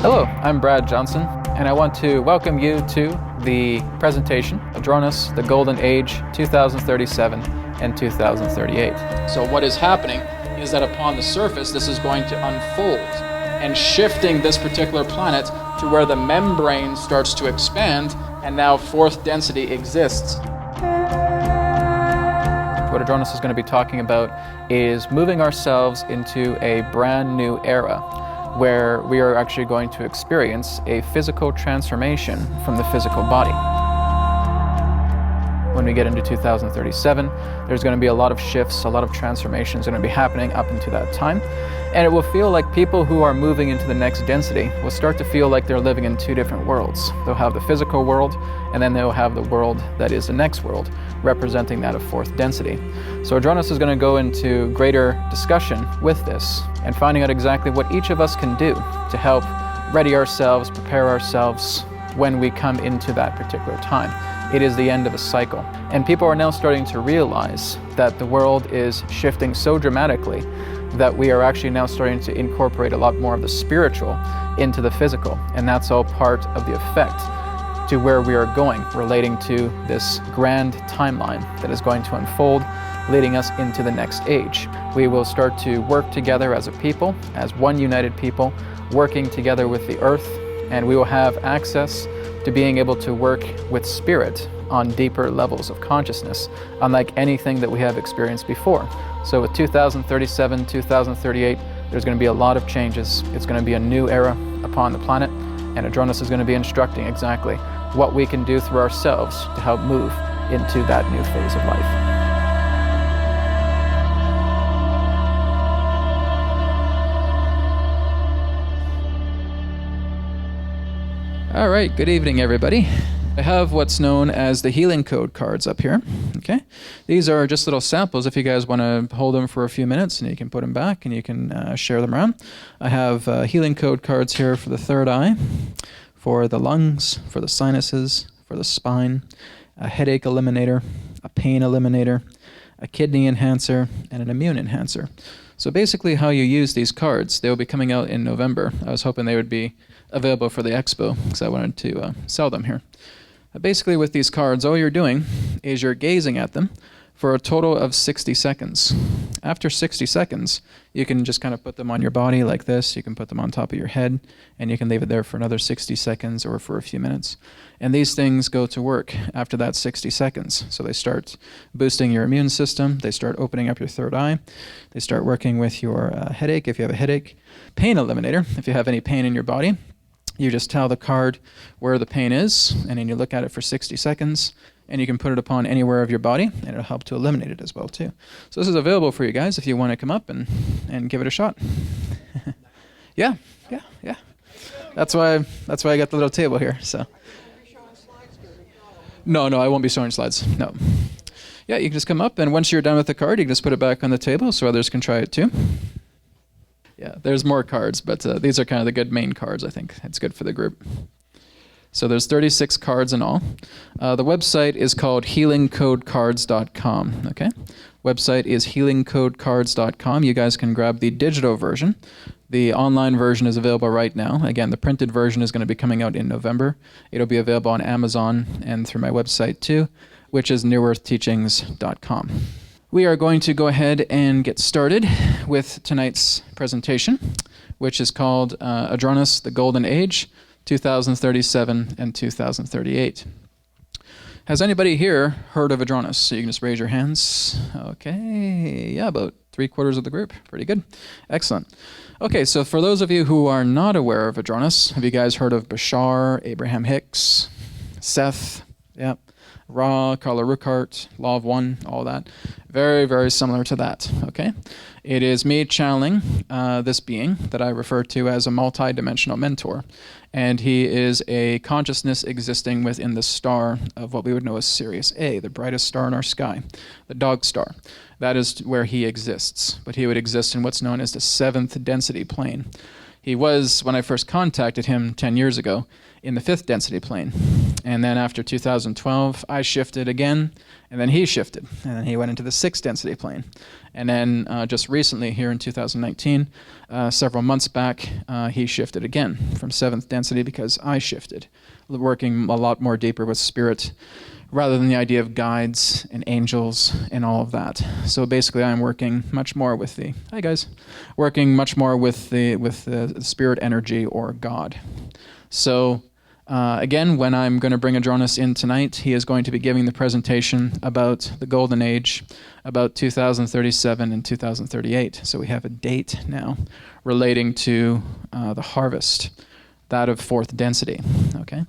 Hello, I'm Brad Johnson, and I want to welcome you to the presentation, Adronis, the Golden Age, 2037 and 2038. So what is happening is that upon the surface, this is going to unfold and shifting this particular planet to where the membrane starts to expand and now fourth density exists. What Adronis is going to be talking about is moving ourselves into a brand new era where we are actually going to experience a physical transformation from the physical body. When we get into 2037, there's going to be a lot of shifts, a lot of transformations going to be happening up into that time. And it will feel like people who are moving into the next density will start to feel like they're living in two different worlds. They'll have the physical world, and then they'll have the world that is the next world, representing that of fourth density. So Adronis is going to go into greater discussion with this and finding out exactly what each of us can do to help ready ourselves, prepare ourselves when we come into that particular time. It is the end of a cycle. And people are now starting to realize that the world is shifting so dramatically that we are actually now starting to incorporate a lot more of the spiritual into the physical. And that's all part of the effect to where we are going, relating to this grand timeline that is going to unfold, leading us into the next age. We will start to work together as a people, as one united people, working together with the earth, and we will have access to being able to work with spirit on deeper levels of consciousness, unlike anything that we have experienced before. So with 2037, 2038, there's going to be a lot of changes. It's going to be a new era upon the planet, and Adronis is going to be instructing exactly what we can do through ourselves to help move into that new phase of life. All right, good evening, everybody. I have what's known as the healing code cards up here, okay? These are just little samples if you guys want to hold them for a few minutes, and you can put them back and you can share them around. I have healing code cards here for the third eye, for the lungs, for the sinuses, for the spine, a headache eliminator, a pain eliminator, a kidney enhancer, and an immune enhancer. So basically how you use these cards, they will be coming out in November. I was hoping they would be available for the Expo because I wanted to sell them here. Basically with these cards, all you're doing is you're gazing at them for a total of 60 seconds. After 60 seconds, you can just kind of put them on your body like this. You can put them on top of your head, and you can leave it there for another 60 seconds or for a few minutes. And these things go to work after that 60 seconds. So they start boosting your immune system. They start opening up your third eye. They start working with your headache if you have a headache. Pain eliminator, if you have any pain in your body. You just tell the card where the pain is, and then you look at it for 60 seconds, and you can put it upon anywhere of your body, and it'll help to eliminate it as well, too. So this is available for you guys if you want to come up and give it a shot. Yeah. That's why I got the little table here. So. No, I won't be showing slides. No. Yeah, you can just come up, and once you're done with the card, you can just put it back on the table so others can try it, too. Yeah, there's more cards, but these are kind of the good main cards, I think. It's good for the group. So there's 36 cards in all. The website is called healingcodecards.com, okay? Website is healingcodecards.com. You guys can grab the digital version. The online version is available right now. Again, the printed version is going to be coming out in November. It'll be available on Amazon and through my website too, which is newearthteachings.com. We are going to go ahead and get started with tonight's presentation, which is called Adronis, the Golden Age, 2037 and 2038. Has anybody here heard of Adronis? So you can just raise your hands. Okay, yeah, about 3/4 of the group. Pretty good. Excellent. Okay, so for those of you who are not aware of Adronis, have you guys heard of Bashar, Abraham Hicks, Seth? Yeah. Ra, Carla Ruckart, Law of One, all that. Very, very similar to that, okay? It is me channeling this being that I refer to as a multidimensional mentor. And he is a consciousness existing within the star of what we would know as Sirius A, the brightest star in our sky, the dog star. That is where he exists. But he would exist in what's known as the 7th density plane. He was, when I first contacted him 10 years ago, in the 5th density plane. And then after 2012, I shifted again, and then he shifted. And then he went into the 6th density plane. And then just recently, here in 2019, several months back, he shifted again from 7th density because I shifted, working a lot more deeper with spirit, rather than the idea of guides and angels and all of that. So basically, I'm working much more with the working much more with the spirit energy or God. So again, when I'm going to bring Adronis in tonight, he is going to be giving the presentation about the Golden Age, about 2037 and 2038. So we have a date now relating to the harvest, that of 4th density. Okay.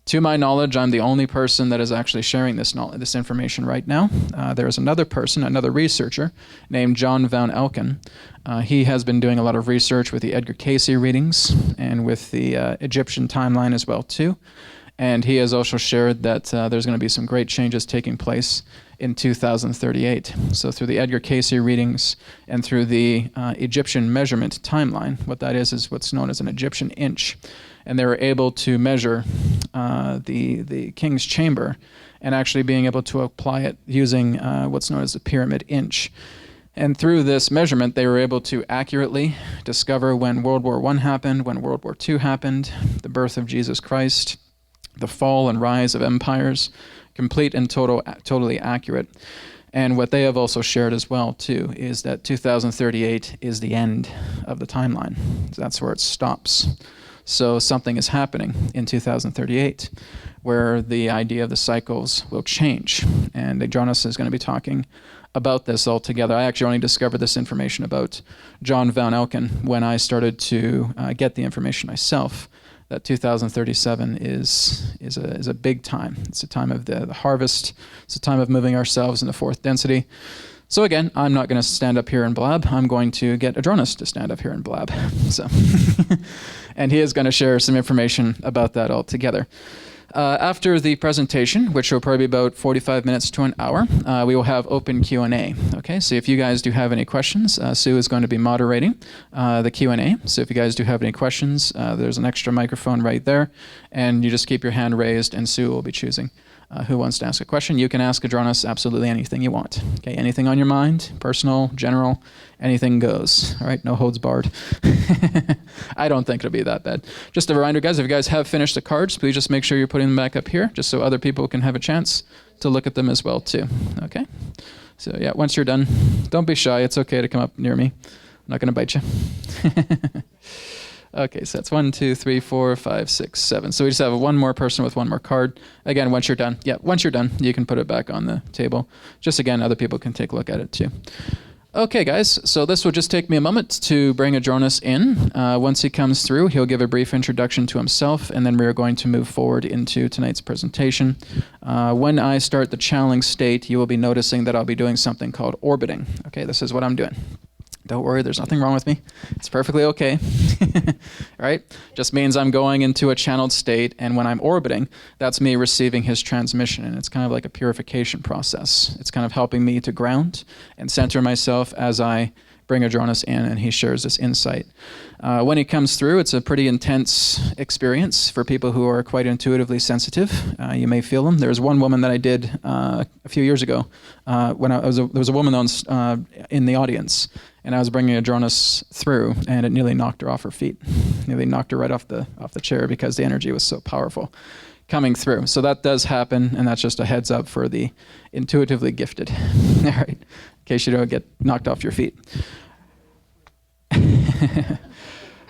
To my knowledge, I'm the only person that is actually sharing this information right now. There is another person, another researcher, named John Van Elken. He has been doing a lot of research with the Edgar Cayce readings and with the Egyptian timeline as well, too. And he has also shared that there's going to be some great changes taking place in 2038. So through the Edgar Cayce readings and through the Egyptian measurement timeline, what that is what's known as an Egyptian inch. And they were able to measure the king's chamber and actually being able to apply it using what's known as the pyramid inch. And through this measurement, they were able to accurately discover when World War I happened, when World War II happened, the birth of Jesus Christ, the fall and rise of empires, complete and totally accurate. And what they have also shared as well, too, is that 2038 is the end of the timeline. So that's where it stops. So something is happening in 2038 where the idea of the cycles will change. And Adronis is going to be talking about this altogether. I actually only discovered this information about John Van Elken when I started to get the information myself, that 2037 is a big time. It's a time of the harvest. It's a time of moving ourselves into 4th density. So again, I'm not going to stand up here and blab. I'm going to get Adronis to stand up here and blab. So, and he is going to share some information about that altogether. After the presentation, which will probably be about 45 minutes to an hour, we will have open Q&A. Okay, so if you guys do have any questions, Sue is going to be moderating the Q&A. So if you guys do have any questions, there's an extra microphone right there, and you just keep your hand raised, and Sue will be choosing who wants to ask a question. You can ask Adronis absolutely anything you want. Okay, anything on your mind, personal, general, anything goes. All right, no holds barred. I don't think it'll be that bad. Just a reminder, guys, if you guys have finished the cards, please just make sure you're putting them back up here, just so other people can have a chance to look at them as well, too. Okay? So, yeah, once you're done, don't be shy. It's okay to come up near me. I'm not going to bite you. Okay, so that's 1, 2, 3, 4, 5, 6, 7. So we just have one more person with one more card. Again, once you're done, you can put it back on the table. Just again, other people can take a look at it too. Okay, guys, so this will just take me a moment to bring Adronis in. Once he comes through, he'll give a brief introduction to himself, and then we're going to move forward into tonight's presentation. When I start the channeling state, you will be noticing that I'll be doing something called orbiting. Okay, this is what I'm doing. Don't worry, there's nothing wrong with me. It's perfectly okay. Right? Just means I'm going into a channeled state, and when I'm orbiting, that's me receiving his transmission, and it's kind of like a purification process. It's kind of helping me to ground and center myself as I bring Adronis in, and he shares this insight. When he comes through, it's a pretty intense experience for people who are quite intuitively sensitive. You may feel them. There was one woman that I did a few years ago when there was a woman in the audience, and I was bringing Adronis through, and it nearly knocked her off her feet. Nearly knocked her right off the chair because the energy was so powerful coming through. So that does happen, and that's just a heads up for the intuitively gifted. All right, in case you don't get knocked off your feet.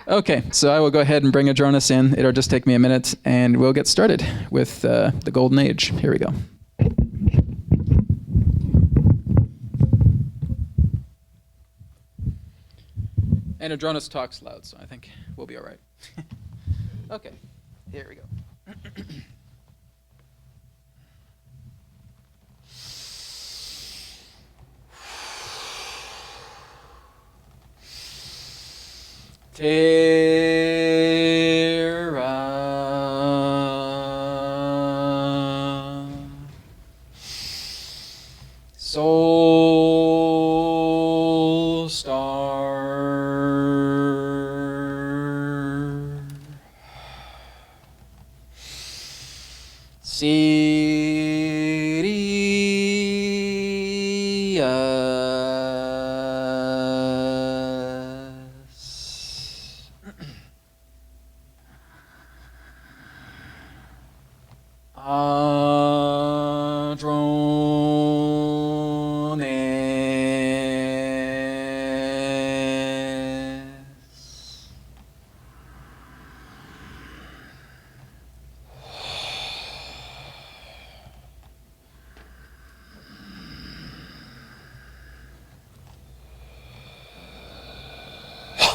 Okay, so I will go ahead and bring Adronis in. It'll just take me a minute, and we'll get started with the Golden Age. Here we go. And Adronis talks loud, so I think we'll be all right. Okay, here we go. Terra Soul Star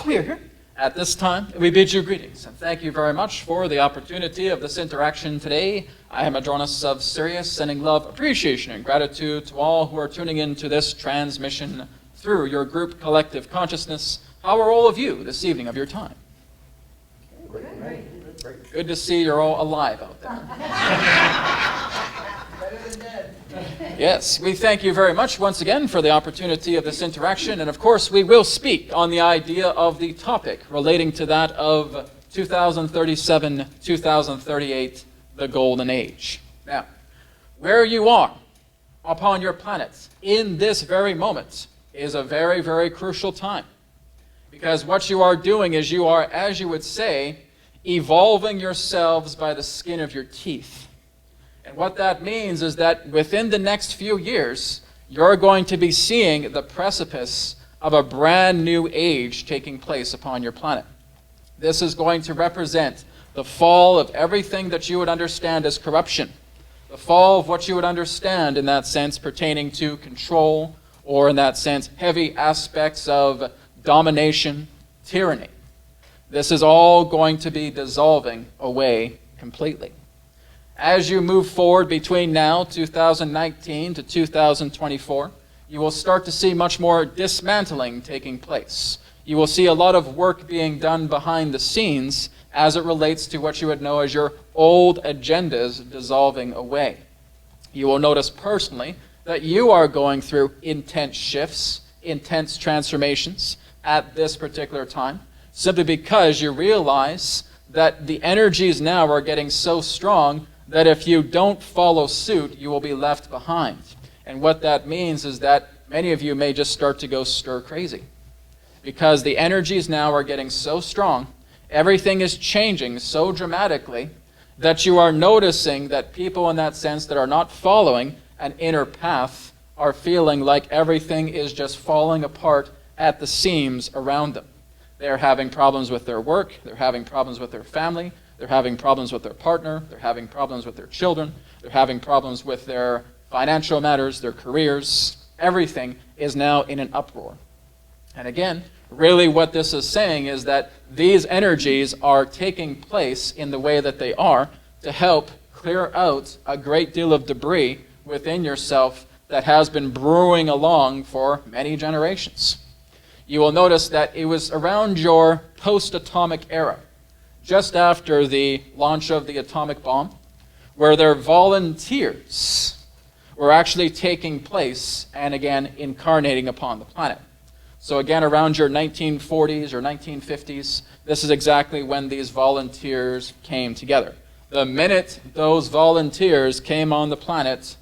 We are here. At this time, we bid you greetings, and thank you very much for the opportunity of this interaction today. I am Adronis of Sirius, sending love, appreciation, and gratitude to all who are tuning in to this transmission through your group collective consciousness. How are all of you this evening of your time? Great. Good to see you're all alive out there. Better than dead. Yes, we thank you very much once again for the opportunity of this interaction, and of course we will speak on the idea of the topic relating to that of 2037, 2038, the Golden Age. Now, where you are upon your planet in this very moment is a very, very crucial time, because what you are doing is you are, as you would say, evolving yourselves by the skin of your teeth. And what that means is that within the next few years, you're going to be seeing the precipice of a brand new age taking place upon your planet. This is going to represent the fall of everything that you would understand as corruption, the fall of what you would understand in that sense pertaining to control, or in that sense heavy aspects of domination, tyranny. This is all going to be dissolving away completely. As you move forward between now, 2019 to 2024, you will start to see much more dismantling taking place. You will see a lot of work being done behind the scenes as it relates to what you would know as your old agendas dissolving away. You will notice personally that you are going through intense shifts, intense transformations at this particular time, simply because you realize that the energies now are getting so strong that if you don't follow suit, you will be left behind. And what that means is that many of you may just start to go stir crazy, because the energies now are getting so strong, everything is changing so dramatically, that you are noticing that people in that sense that are not following an inner path are feeling like everything is just falling apart at the seams around them. They're having problems with their work, they're having problems with their family, they're having problems with their partner, they're having problems with their children, they're having problems with their financial matters, their careers. Everything is now in an uproar. And again, really what this is saying is that these energies are taking place in the way that they are to help clear out a great deal of debris within yourself that has been brewing along for many generations. You will notice that it was around your post-atomic era, just after the launch of the atomic bomb, where their volunteers were actually taking place and again incarnating upon the planet. So again, around your 1940s or 1950s, this is exactly when these volunteers came together. The minute those volunteers came on the planet,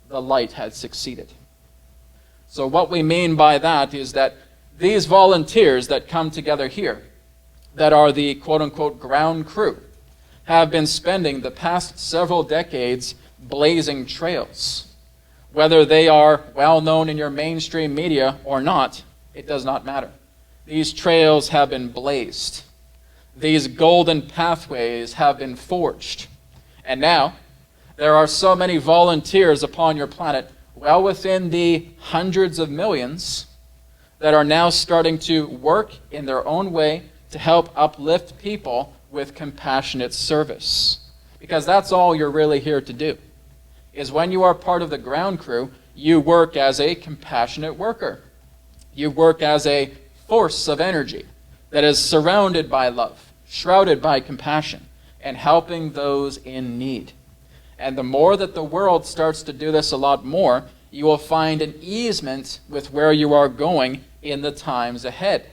the light had succeeded. So what we mean by that is that these volunteers that come together here, that are the quote-unquote ground crew, have been spending the past several decades blazing trails. Whether they are well known in your mainstream media or not, it does not matter. These trails have been blazed. These golden pathways have been forged. And now, there are so many volunteers upon your planet, well within the hundreds of millions, that are now starting to work in their own way to help uplift people with compassionate service. Because that's all you're really here to do. Is when you are part of the ground crew, you work as a compassionate worker. You work as a force of energy that is surrounded by love, shrouded by compassion, and helping those in need. And the more that the world starts to do this a lot more, you will find an easement with where you are going in the times ahead.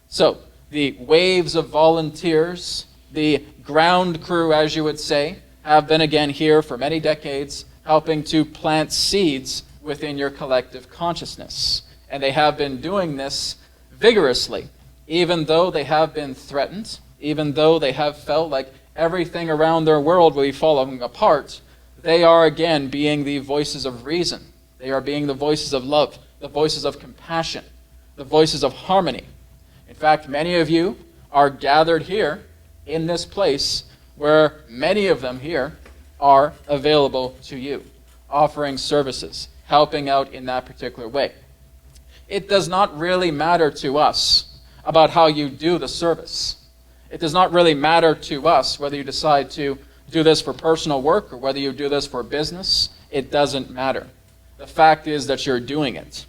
So, the waves of volunteers, the ground crew, as you would say, have been again here for many decades, helping to plant seeds within your collective consciousness. And they have been doing this vigorously, even though they have been threatened, even though they have felt like everything around their world will be falling apart. They are again being the voices of reason. They are being the voices of love, the voices of compassion, the voices of harmony. In fact, many of you are gathered here in this place where many of them here are available to you, offering services, helping out in that particular way. It does not really matter to us about how you do the service. It does not really matter to us whether you decide to do this for personal work or whether you do this for business. It doesn't matter. The fact is that you're doing it.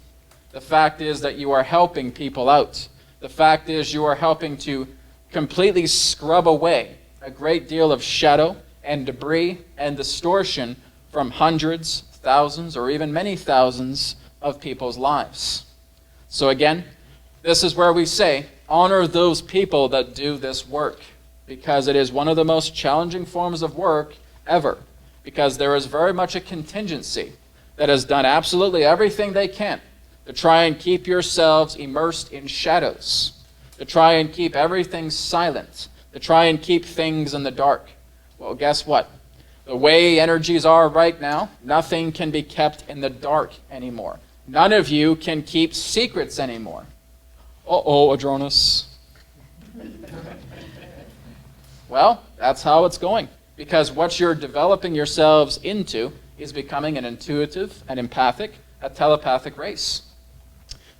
The fact is that you are helping people out. The fact is you are helping to completely scrub away a great deal of shadow and debris and distortion from hundreds, thousands, or even many thousands of people's lives. So again, this is where we say, honor those people that do this work, because it is one of the most challenging forms of work ever, because there is very much a contingency that has done absolutely everything they can to try and keep yourselves immersed in shadows, to try and keep everything silent, to try and keep things in the dark. Well, guess what? The way energies are right now, nothing can be kept in the dark anymore. None of you can keep secrets anymore. Uh-oh, Adronis. Well, that's how it's going. Because what you're developing yourselves into is becoming an intuitive, an empathic, a telepathic race.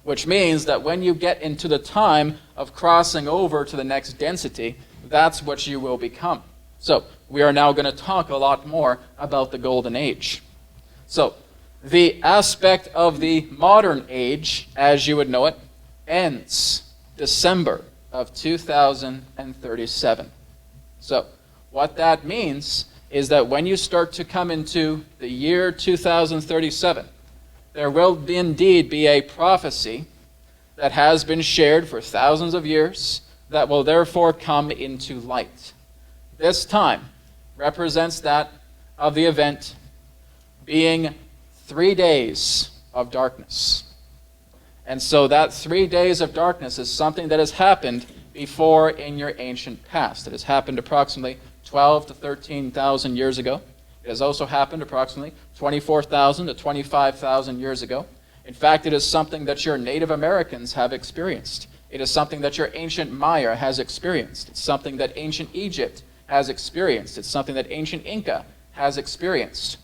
Which means that when you get into the time of crossing over to the next density, that's what you will become. So, we are now going to talk a lot more about the Golden Age. So, the aspect of the modern age, as you would know it, ends December of 2037. So, what that means is that when you start to come into the year 2037, there will indeed be a prophecy that has been shared for thousands of years that will therefore come into light. This time represents that of the event being 3 days of darkness. And so that 3 days of darkness is something that has happened before in your ancient past. It has happened approximately 12 to 13,000 years ago. It has also happened approximately 24,000 to 25,000 years ago. In fact, it is something that your Native Americans have experienced. It is something that your ancient Maya has experienced. It's something that ancient Egypt has experienced. It's something that ancient Inca has experienced.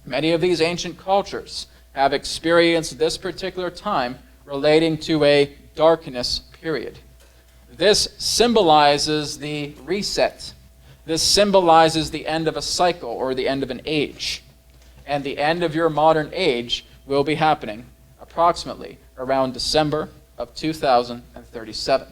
Many of these ancient cultures have experienced this particular time relating to a darkness period. This symbolizes the reset. This symbolizes the end of a cycle or the end of an age. And the end of your modern age will be happening approximately around December of 2037.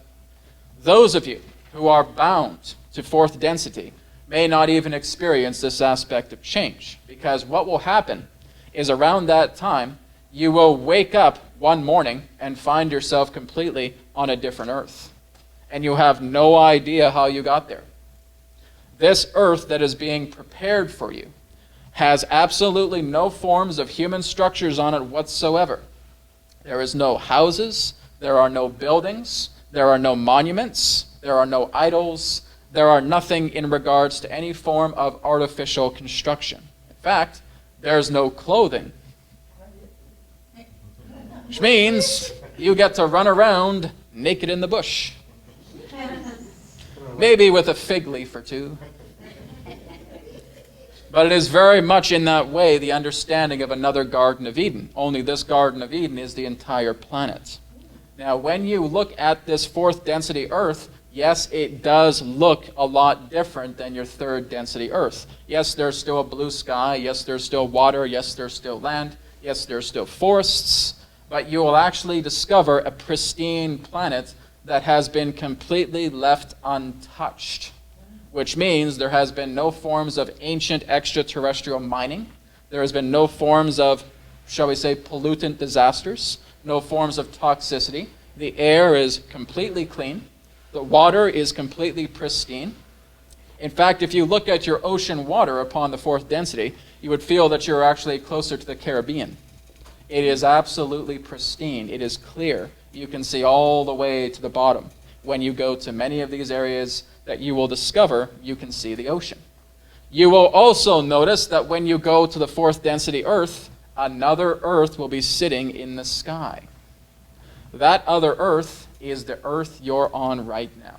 Those of you who are bound to fourth density may not even experience this aspect of change, because what will happen is around that time you will wake up one morning and find yourself completely on a different earth. And you have no idea how you got there. This earth that is being prepared for you has absolutely no forms of human structures on it whatsoever. There is no houses, there are no buildings, there are no monuments, there are no idols, there are nothing in regards to any form of artificial construction. In fact, there's no clothing. Which means you get to run around naked in the bush. Maybe with a fig leaf or two. But it is very much in that way the understanding of another Garden of Eden. Only this Garden of Eden is the entire planet. Now, when you look at this fourth density Earth, yes, it does look a lot different than your third density Earth. Yes, there's still a blue sky. Yes, there's still water. Yes, there's still land. Yes, there's still forests. But you will actually discover a pristine planet that has been completely left untouched, which means there has been no forms of ancient extraterrestrial mining. There has been no forms of, shall we say, pollutant disasters, no forms of toxicity. The air is completely clean. The water is completely pristine. In fact, if you look at your ocean water upon the fourth density, you would feel that you're actually closer to the Caribbean. It is absolutely pristine. It is clear. You can see all the way to the bottom. When you go to many of these areas that you will discover, you can see the ocean. You will also notice that when you go to the fourth density Earth, another Earth will be sitting in the sky. That other Earth is the Earth you're on right now.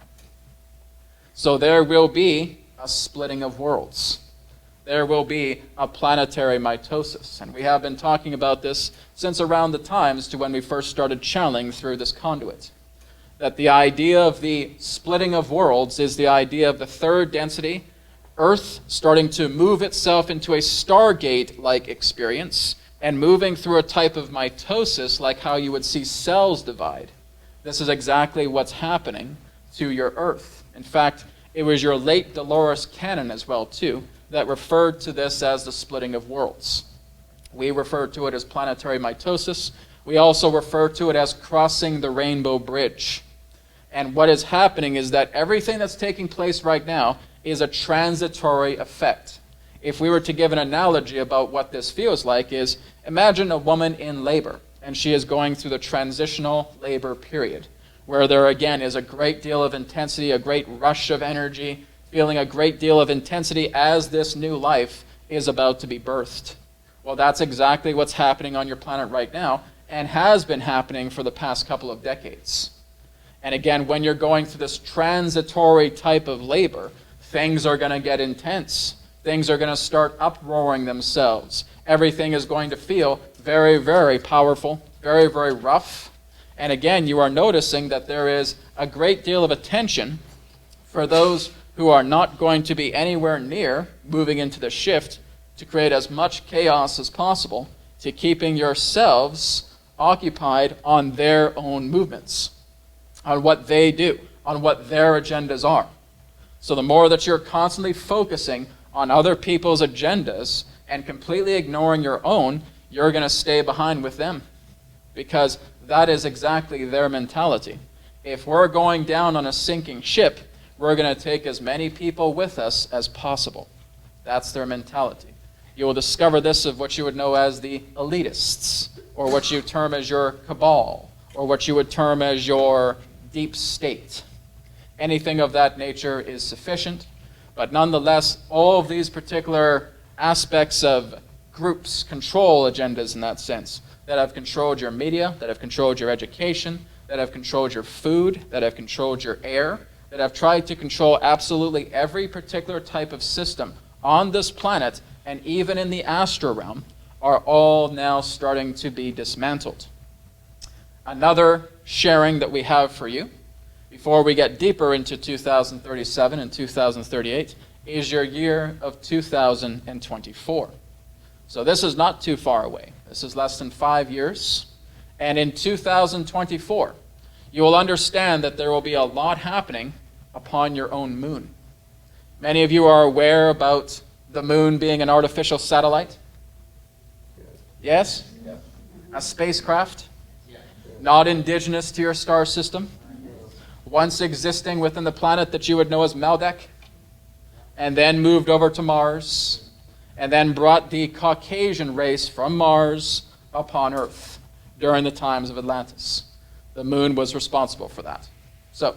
So there will be a splitting of worlds. There will be a planetary mitosis. And we have been talking about this since around the times to when we first started channeling through this conduit. That the idea of the splitting of worlds is the idea of the third density, Earth starting to move itself into a Stargate-like experience and moving through a type of mitosis like how you would see cells divide. This is exactly what's happening to your Earth. In fact, it was your late Dolores Cannon as well, too, that referred to this as the splitting of worlds. We refer to it as planetary mitosis. We also refer to it as crossing the rainbow bridge. And what is happening is that everything that's taking place right now is a transitory effect. If we were to give an analogy about what this feels like is, imagine a woman in labor, and she is going through the transitional labor period, where there again is a great deal of intensity, a great rush of energy, feeling a great deal of intensity as this new life is about to be birthed. Well, that's exactly what's happening on your planet right now, and has been happening for the past couple of decades. And again, when you're going through this transitory type of labor, things are going to get intense. Things are going to start uproaring themselves. Everything is going to feel very, very powerful, very, very rough. And again, you are noticing that there is a great deal of attention for those who are not going to be anywhere near moving into the shift to create as much chaos as possible, to keeping yourselves occupied on their own movements, on what they do, on what their agendas are. So the more that you're constantly focusing on other people's agendas and completely ignoring your own, you're going to stay behind with them, because that is exactly their mentality. If we're going down on a sinking ship, we're going to take as many people with us as possible. That's their mentality. You will discover this of what you would know as the elitists, or what you term as your cabal, or what you would term as your deep state. Anything of that nature is sufficient, but nonetheless, all of these particular aspects of groups control agendas in that sense, that have controlled your media, that have controlled your education, that have controlled your food, that have controlled your air, that have tried to control absolutely every particular type of system on this planet and even in the astral realm, are all now starting to be dismantled. Another sharing that we have for you, before we get deeper into 2037 and 2038, is your year of 2024. So this is not too far away. This is less than 5 years. And in 2024, you will understand that there will be a lot happening upon your own moon. Many of you are aware about the moon being an artificial satellite. Yes? A spacecraft, not indigenous to your star system, once existing within the planet that you would know as Maldek, and then moved over to Mars, and then brought the Caucasian race from Mars upon Earth during the times of Atlantis. The moon was responsible for that. So,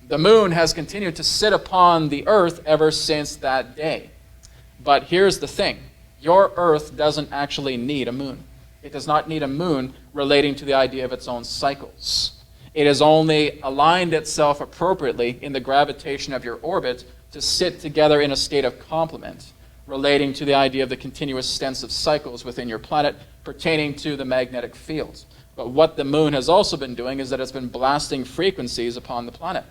the moon has continued to sit upon the Earth ever since that day. But here's the thing. Your Earth doesn't actually need a moon. It does not need a moon relating to the idea of its own cycles. It has only aligned itself appropriately in the gravitation of your orbit to sit together in a state of complement, relating to the idea of the continuous sense of cycles within your planet pertaining to the magnetic field. But what the moon has also been doing is that it's been blasting frequencies upon the planet.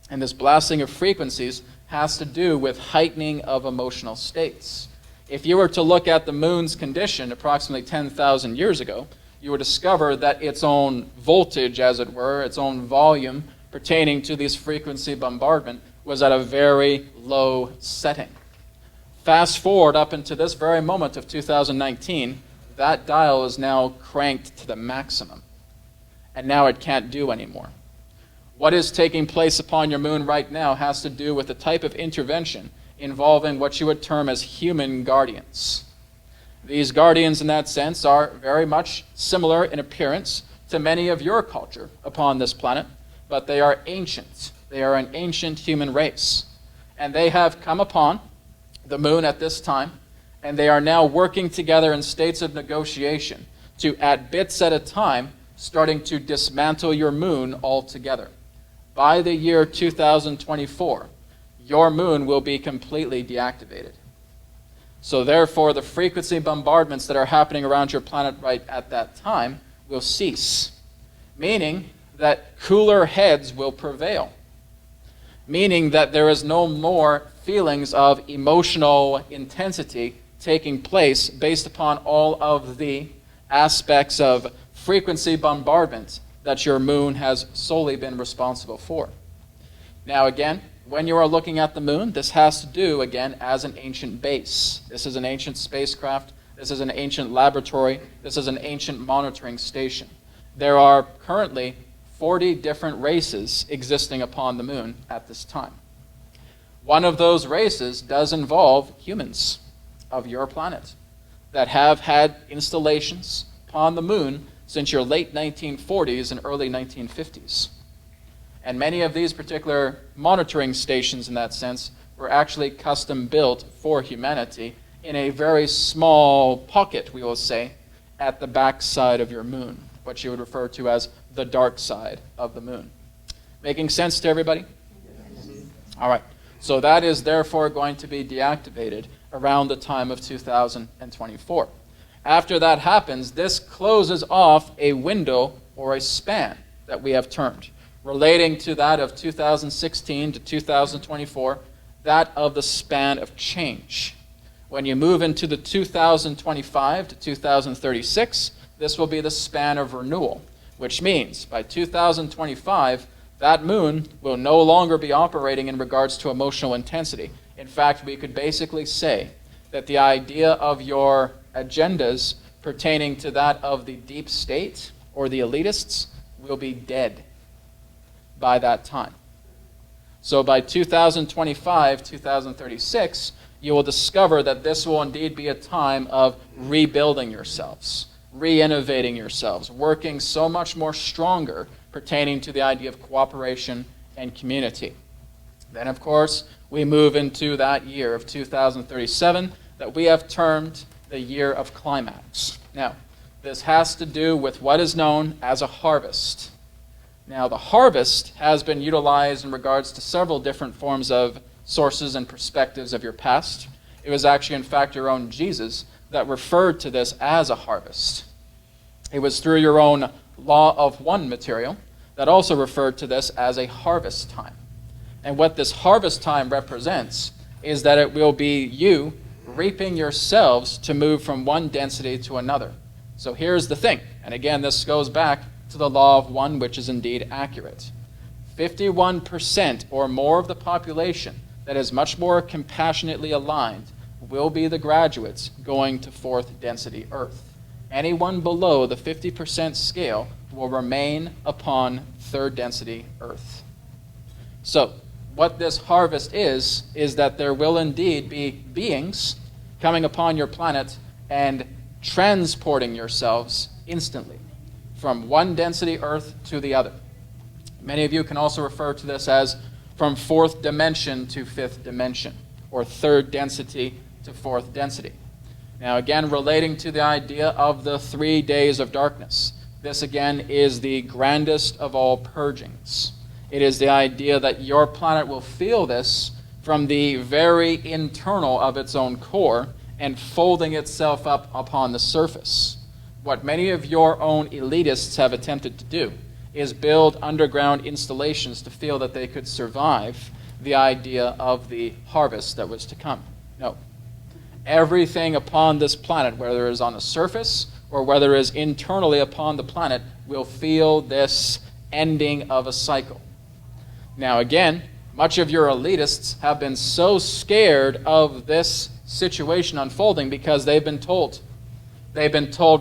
And this blasting of frequencies has to do with heightening of emotional states. If you were to look at the moon's condition approximately 10,000 years ago, you would discover that its own voltage, as it were, its own volume pertaining to this frequency bombardment was at a very low setting. Fast forward up into this very moment of 2019, that dial is now cranked to the maximum. And now it can't do anymore. What is taking place upon your moon right now has to do with the type of intervention involving what you would term as human guardians. These guardians, in that sense, are very much similar in appearance to many of your culture upon this planet, but they are ancient. They are an ancient human race. And they have come upon the moon at this time, and they are now working together in states of negotiation to, at bits at a time, starting to dismantle your moon altogether. By the year 2024, your moon will be completely deactivated. So therefore, the frequency bombardments that are happening around your planet right at that time will cease, meaning that cooler heads will prevail, meaning that there is no more feelings of emotional intensity taking place based upon all of the aspects of frequency bombardment that your moon has solely been responsible for. Now again, when you are looking at the moon, this has to do, again, as an ancient base. This is an ancient spacecraft. This is an ancient laboratory. This is an ancient monitoring station. There are currently 40 different races existing upon the moon at this time. One of those races does involve humans of your planet that have had installations upon the moon since your late 1940s and early 1950s. And many of these particular monitoring stations, in that sense, were actually custom built for humanity in a very small pocket, we will say, at the back side of your moon, what you would refer to as the dark side of the moon. Making sense to everybody? Yes. All right. So that is therefore going to be deactivated around the time of 2024. After that happens, this closes off a window or a span that we have termed, relating to that of 2016 to 2024, that of the span of change. When you move into the 2025 to 2036, this will be the span of renewal, which means by 2025, that moon will no longer be operating in regards to emotional intensity. In fact, we could basically say that the idea of your agendas pertaining to that of the deep state or the elitists will be dead by that time. So by 2025, 2036, you will discover that this will indeed be a time of rebuilding yourselves, re-innovating yourselves, working so much more stronger pertaining to the idea of cooperation and community. Then, of course, we move into that year of 2037 that we have termed the year of climax. Now, this has to do with what is known as a harvest. Now, the harvest has been utilized in regards to several different forms of sources and perspectives of your past. It was actually, in fact, your own Jesus that referred to this as a harvest. It was through your own law of one material that also referred to this as a harvest time. And what this harvest time represents is that it will be you reaping yourselves to move from one density to another. So here's the thing, and again, this goes back to the law of one, which is indeed accurate. 51% or more of the population that is much more compassionately aligned will be the graduates going to fourth density Earth. Anyone below the 50% scale will remain upon third density Earth. So what this harvest is that there will indeed be beings coming upon your planet and transporting yourselves instantly from one density Earth to the other. Many of you can also refer to this as from fourth dimension to fifth dimension, or third density to fourth density. Now again, relating to the idea of the 3 days of darkness, this again is the grandest of all purgings. It is the idea that your planet will feel this from the very internal of its own core and folding itself up upon the surface. What many of your own elitists have attempted to do is build underground installations to feel that they could survive the idea of the harvest that was to come. No. Everything upon this planet, whether it is on the surface or whether it is internally upon the planet, will feel this ending of a cycle. Now again, much of your elitists have been so scared of this situation unfolding because they've been told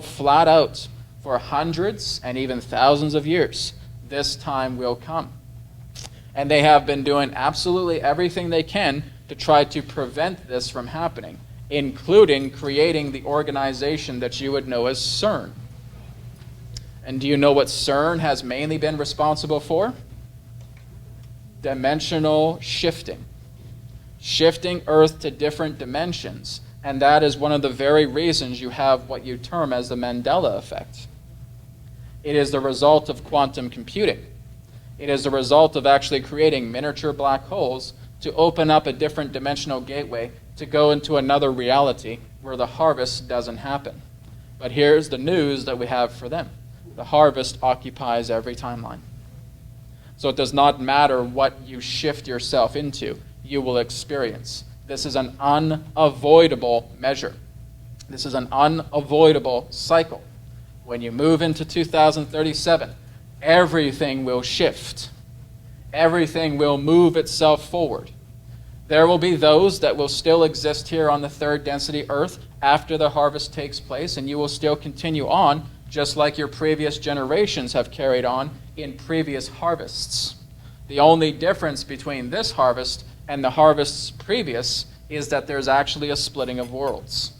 flat out for hundreds and even thousands of years, this time will come. And they have been doing absolutely everything they can to try to prevent this from happening including creating the organization that you would know as CERN. And do you know what CERN has mainly been responsible for? Dimensional shifting. Shifting Earth to different dimensions. And that is one of the very reasons you have what you term as the Mandela effect. It is the result of quantum computing. It is the result of actually creating miniature black holes to open up a different dimensional gateway to go into another reality where the harvest doesn't happen. But here's the news that we have for them. The harvest occupies every timeline. So it does not matter what you shift yourself into, you will experience. This is an unavoidable measure. This is an unavoidable cycle. When you move into 2037, everything will shift. Everything will move itself forward. There will be those that will still exist here on the third density Earth after the harvest takes place, and you will still continue on just like your previous generations have carried on in previous harvests. The only difference between this harvest and the harvests previous is that there's actually a splitting of worlds.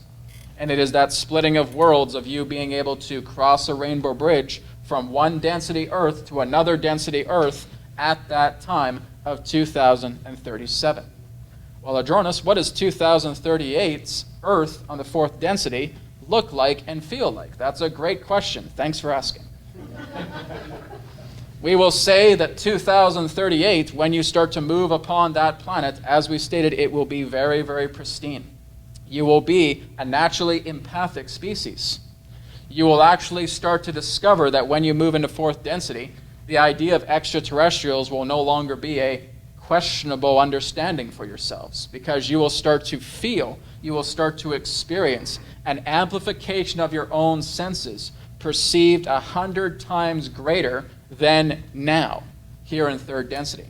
And it is that splitting of worlds of you being able to cross a rainbow bridge from one density Earth to another density Earth at that time of 2037. Well, Adronis, what does 2038's Earth on the fourth density look like and feel like? That's a great question. Thanks for asking. We will say that 2038, when you start to move upon that planet, as we stated, it will be very, very pristine. You will be a naturally empathic species. You will actually start to discover that when you move into fourth density, the idea of extraterrestrials will no longer be a questionable understanding for yourselves, because you will start to feel, you will start to experience an amplification of your own senses, perceived 100 times greater than now, here in third density.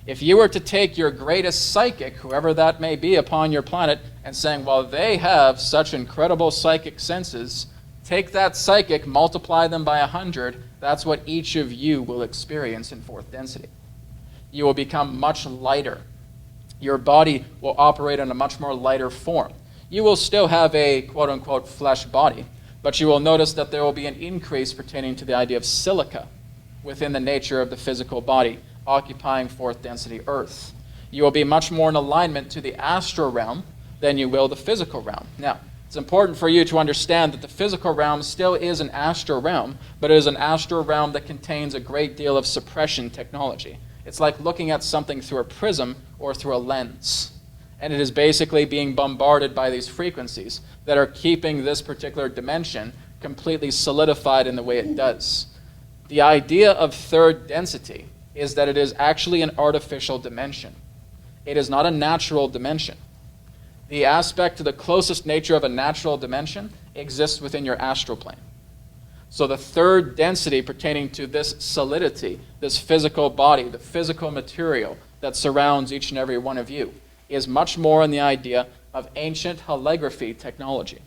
If you were to take your greatest psychic, whoever that may be upon your planet, and saying, well, they have such incredible psychic senses, take that psychic, multiply them by 100, that's what each of you will experience in fourth density. You will become much lighter. Your body will operate in a much more lighter form. You will still have a quote-unquote flesh body, but you will notice that there will be an increase pertaining to the idea of silica within the nature of the physical body, occupying fourth density Earth. You will be much more in alignment to the astral realm than you will the physical realm. Now, it's important for you to understand that the physical realm still is an astral realm, but it is an astral realm that contains a great deal of suppression technology. It's like looking at something through a prism or through a lens. And it is basically being bombarded by these frequencies that are keeping this particular dimension completely solidified in the way it does. The idea of third density is that it is actually an artificial dimension. It is not a natural dimension. The aspect to the closest nature of a natural dimension exists within your astral plane. So the third density pertaining to this solidity, this physical body, the physical material that surrounds each and every one of you, is much more in the idea of ancient holography technology.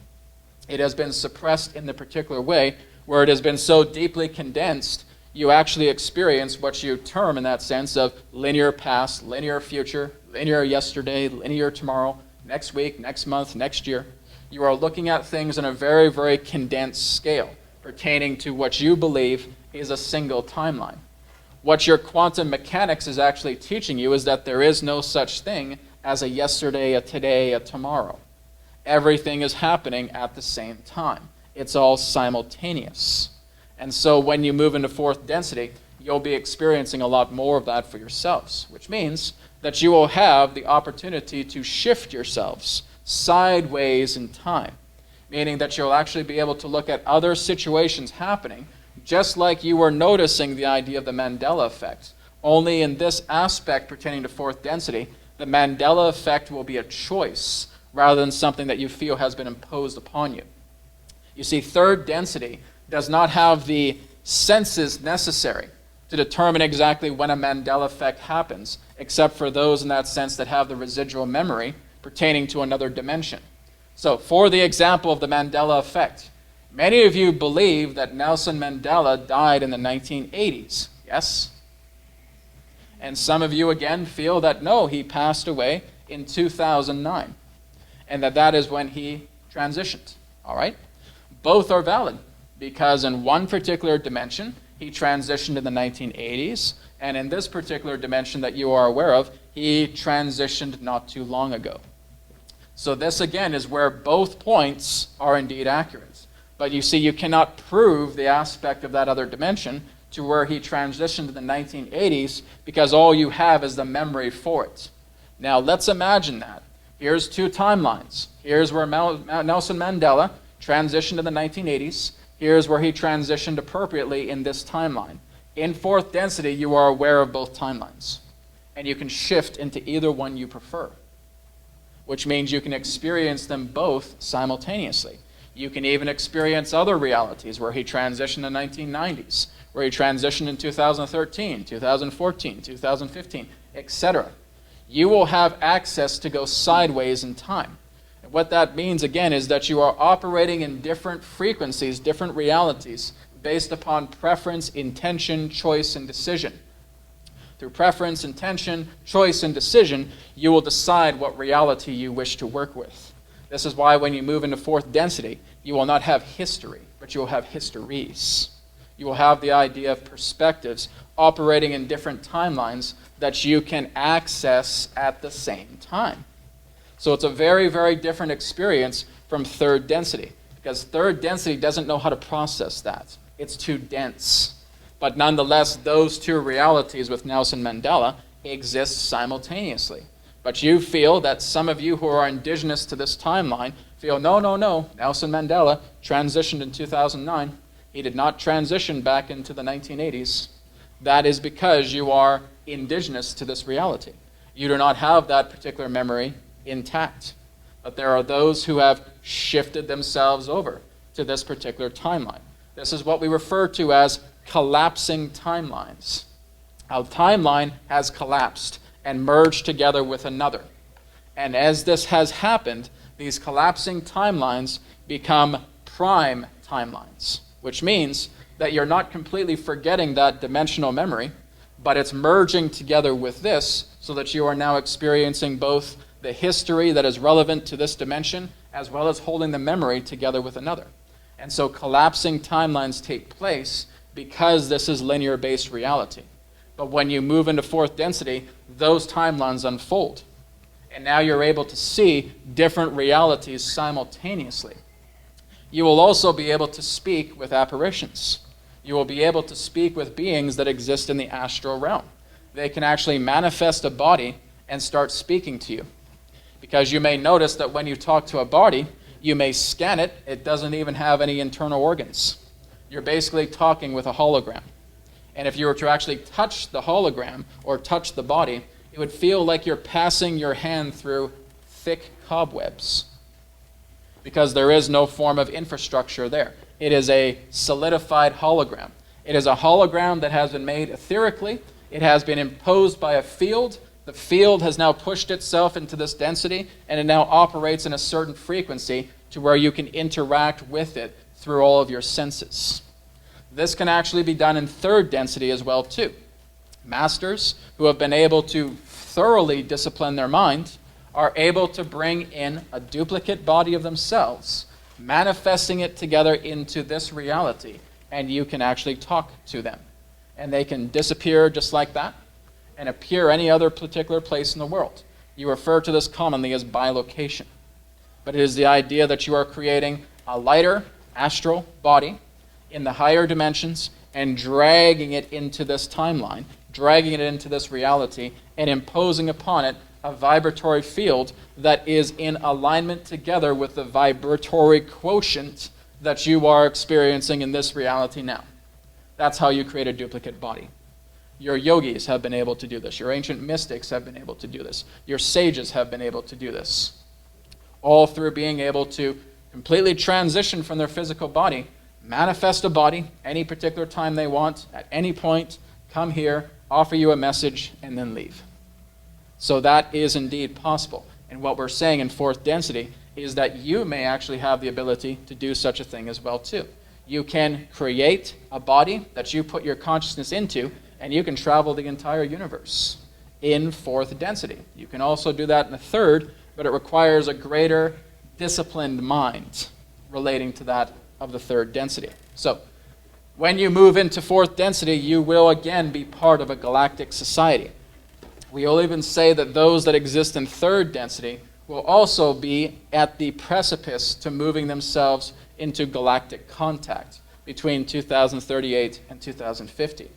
It has been suppressed in the particular way where it has been so deeply condensed, you actually experience what you term in that sense of linear past, linear future, linear yesterday, linear tomorrow, next week, next month, next year. You are looking at things in a very, very condensed scale pertaining to what you believe is a single timeline. What your quantum mechanics is actually teaching you is that there is no such thing as a yesterday, a today, a tomorrow. Everything is happening at the same time. It's all simultaneous. And so when you move into fourth density, you'll be experiencing a lot more of that for yourselves, which means that you will have the opportunity to shift yourselves sideways in time, meaning that you'll actually be able to look at other situations happening, just like you were noticing the idea of the Mandela effect. Only in this aspect pertaining to fourth density, the Mandela effect will be a choice rather than something that you feel has been imposed upon you. You see, third density does not have the senses necessary to determine exactly when a Mandela effect happens, except for those in that sense that have the residual memory pertaining to another dimension. So, for the example of the Mandela effect, many of you believe that Nelson Mandela died in the 1980s, yes? And some of you again feel that no, he passed away in 2009. and that is when he transitioned. All right? Both are valid, because in one particular dimension, he transitioned in the 1980s, and in this particular dimension that you are aware of, he transitioned not too long ago. So this, again, is where both points are indeed accurate. But you see, you cannot prove the aspect of that other dimension to where he transitioned in the 1980s, because all you have is the memory for it. Now, let's imagine that. Here's two timelines. Here's where Nelson Mandela transitioned in the 1980s. Here's where he transitioned appropriately in this timeline. In fourth density, you are aware of both timelines, and you can shift into either one you prefer, which means you can experience them both simultaneously. You can even experience other realities where he transitioned in the 1990s, where he transitioned in 2013, 2014, 2015, etc. You will have access to go sideways in time. And what that means, again, is that you are operating in different frequencies, different realities, based upon preference, intention, choice, and decision. Through preference, intention, choice, and decision, you will decide what reality you wish to work with. This is why when you move into fourth density, you will not have history, but you will have histories. You will have the idea of perspectives operating in different timelines that you can access at the same time. So it's a very, very different experience from third density, because third density doesn't know how to process that. It's too dense. But nonetheless, those two realities with Nelson Mandela exist simultaneously. But you feel that some of you who are indigenous to this timeline feel, no, Nelson Mandela transitioned in 2009. He did not transition back into the 1980s. That is because you are indigenous to this reality. You do not have that particular memory intact. But there are those who have shifted themselves over to this particular timeline. This is what we refer to as collapsing timelines. A timeline has collapsed and merged together with another. And as this has happened, these collapsing timelines become prime timelines, which means that you're not completely forgetting that dimensional memory, but it's merging together with this so that you are now experiencing both the history that is relevant to this dimension as well as holding the memory together with another. And so collapsing timelines take place because this is linear-based reality. But when you move into fourth density, those timelines unfold. And now you're able to see different realities simultaneously. You will also be able to speak with apparitions. You will be able to speak with beings that exist in the astral realm. They can actually manifest a body and start speaking to you. Because you may notice that when you talk to a body, you may scan it, it doesn't even have any internal organs. You're basically talking with a hologram. And if you were to actually touch the hologram or touch the body, it would feel like you're passing your hand through thick cobwebs, because there is no form of infrastructure there. It is a solidified hologram. It is a hologram that has been made etherically. It has been imposed by a field. The field has now pushed itself into this density, and it now operates in a certain frequency to where you can interact with it through all of your senses. This can actually be done in third density as well too. Masters who have been able to thoroughly discipline their mind are able to bring in a duplicate body of themselves, manifesting it together into this reality, and you can actually talk to them. And they can disappear just like that and appear any other particular place in the world. You refer to this commonly as bilocation. But it is the idea that you are creating a lighter astral body in the higher dimensions and dragging it into this timeline, dragging it into this reality, and imposing upon it a vibratory field that is in alignment together with the vibratory quotient that you are experiencing in this reality now. That's how you create a duplicate body. Your yogis have been able to do this. Your ancient mystics have been able to do this. Your sages have been able to do this. All through being able to completely transition from their physical body, manifest a body any particular time they want, at any point, come here, offer you a message, and then leave. So that is indeed possible. And what we're saying in fourth density is that you may actually have the ability to do such a thing as well too. You can create a body that you put your consciousness into, and you can travel the entire universe in fourth density. You can also do that in the third, but it requires a greater disciplined mind relating to that of the third density. So, when you move into fourth density, you will again be part of a galactic society. We will even say that those that exist in third density will also be at the precipice to moving themselves into galactic contact between 2038 and 2050.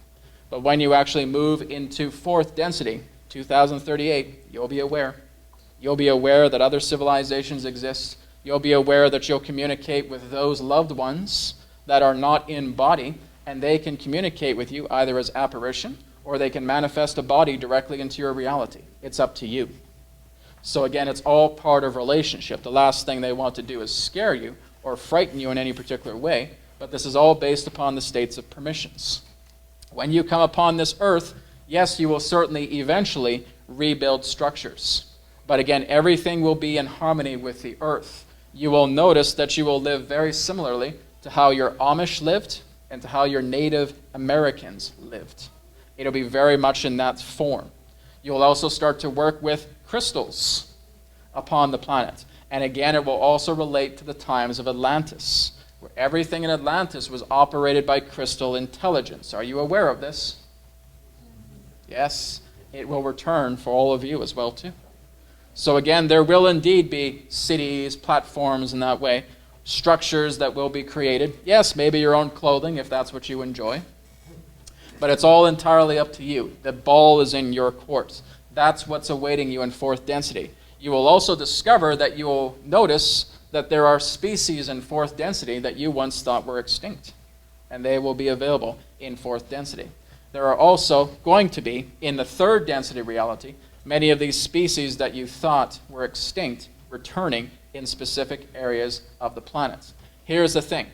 But when you actually move into fourth density, 2038, you'll be aware. You'll be aware that other civilizations exist. You'll be aware that you'll communicate with those loved ones that are not in body, and they can communicate with you either as apparition or they can manifest a body directly into your reality. It's up to you. So again, it's all part of relationship. The last thing they want to do is scare you or frighten you in any particular way, but this is all based upon the states of permissions. When you come upon this earth, yes, you will certainly eventually rebuild structures. But again, everything will be in harmony with the earth. You will notice that you will live very similarly to how your Amish lived and to how your Native Americans lived. It'll be very much in that form. You'll also start to work with crystals upon the planet. And again, it will also relate to the times of Atlantis, where everything in Atlantis was operated by crystal intelligence. Are you aware of this? Yes, it will return for all of you as well too. So again, there will indeed be cities, platforms in that way, structures that will be created. Yes, maybe your own clothing if that's what you enjoy. But it's all entirely up to you. The ball is in your court. That's what's awaiting you in fourth density. You will also discover that you will notice that there are species in fourth density that you once thought were extinct. And they will be available in fourth density. There are also going to be, in the third density reality, many of these species that you thought were extinct returning in specific areas of the planet. Here's the thing.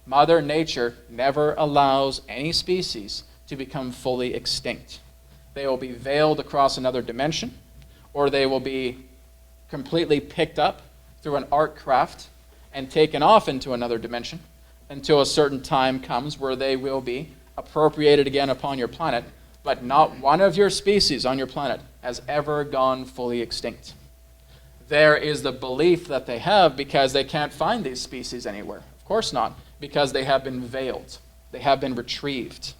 Mother Nature never allows any species to become fully extinct. They will be veiled across another dimension, or they will be completely picked up through an art craft and taken off into another dimension until a certain time comes where they will be appropriated again upon your planet, but not one of your species on your planet has ever gone fully extinct. There is the belief that they have because they can't find these species anywhere. Of course not, because they have been veiled. They have been retrieved.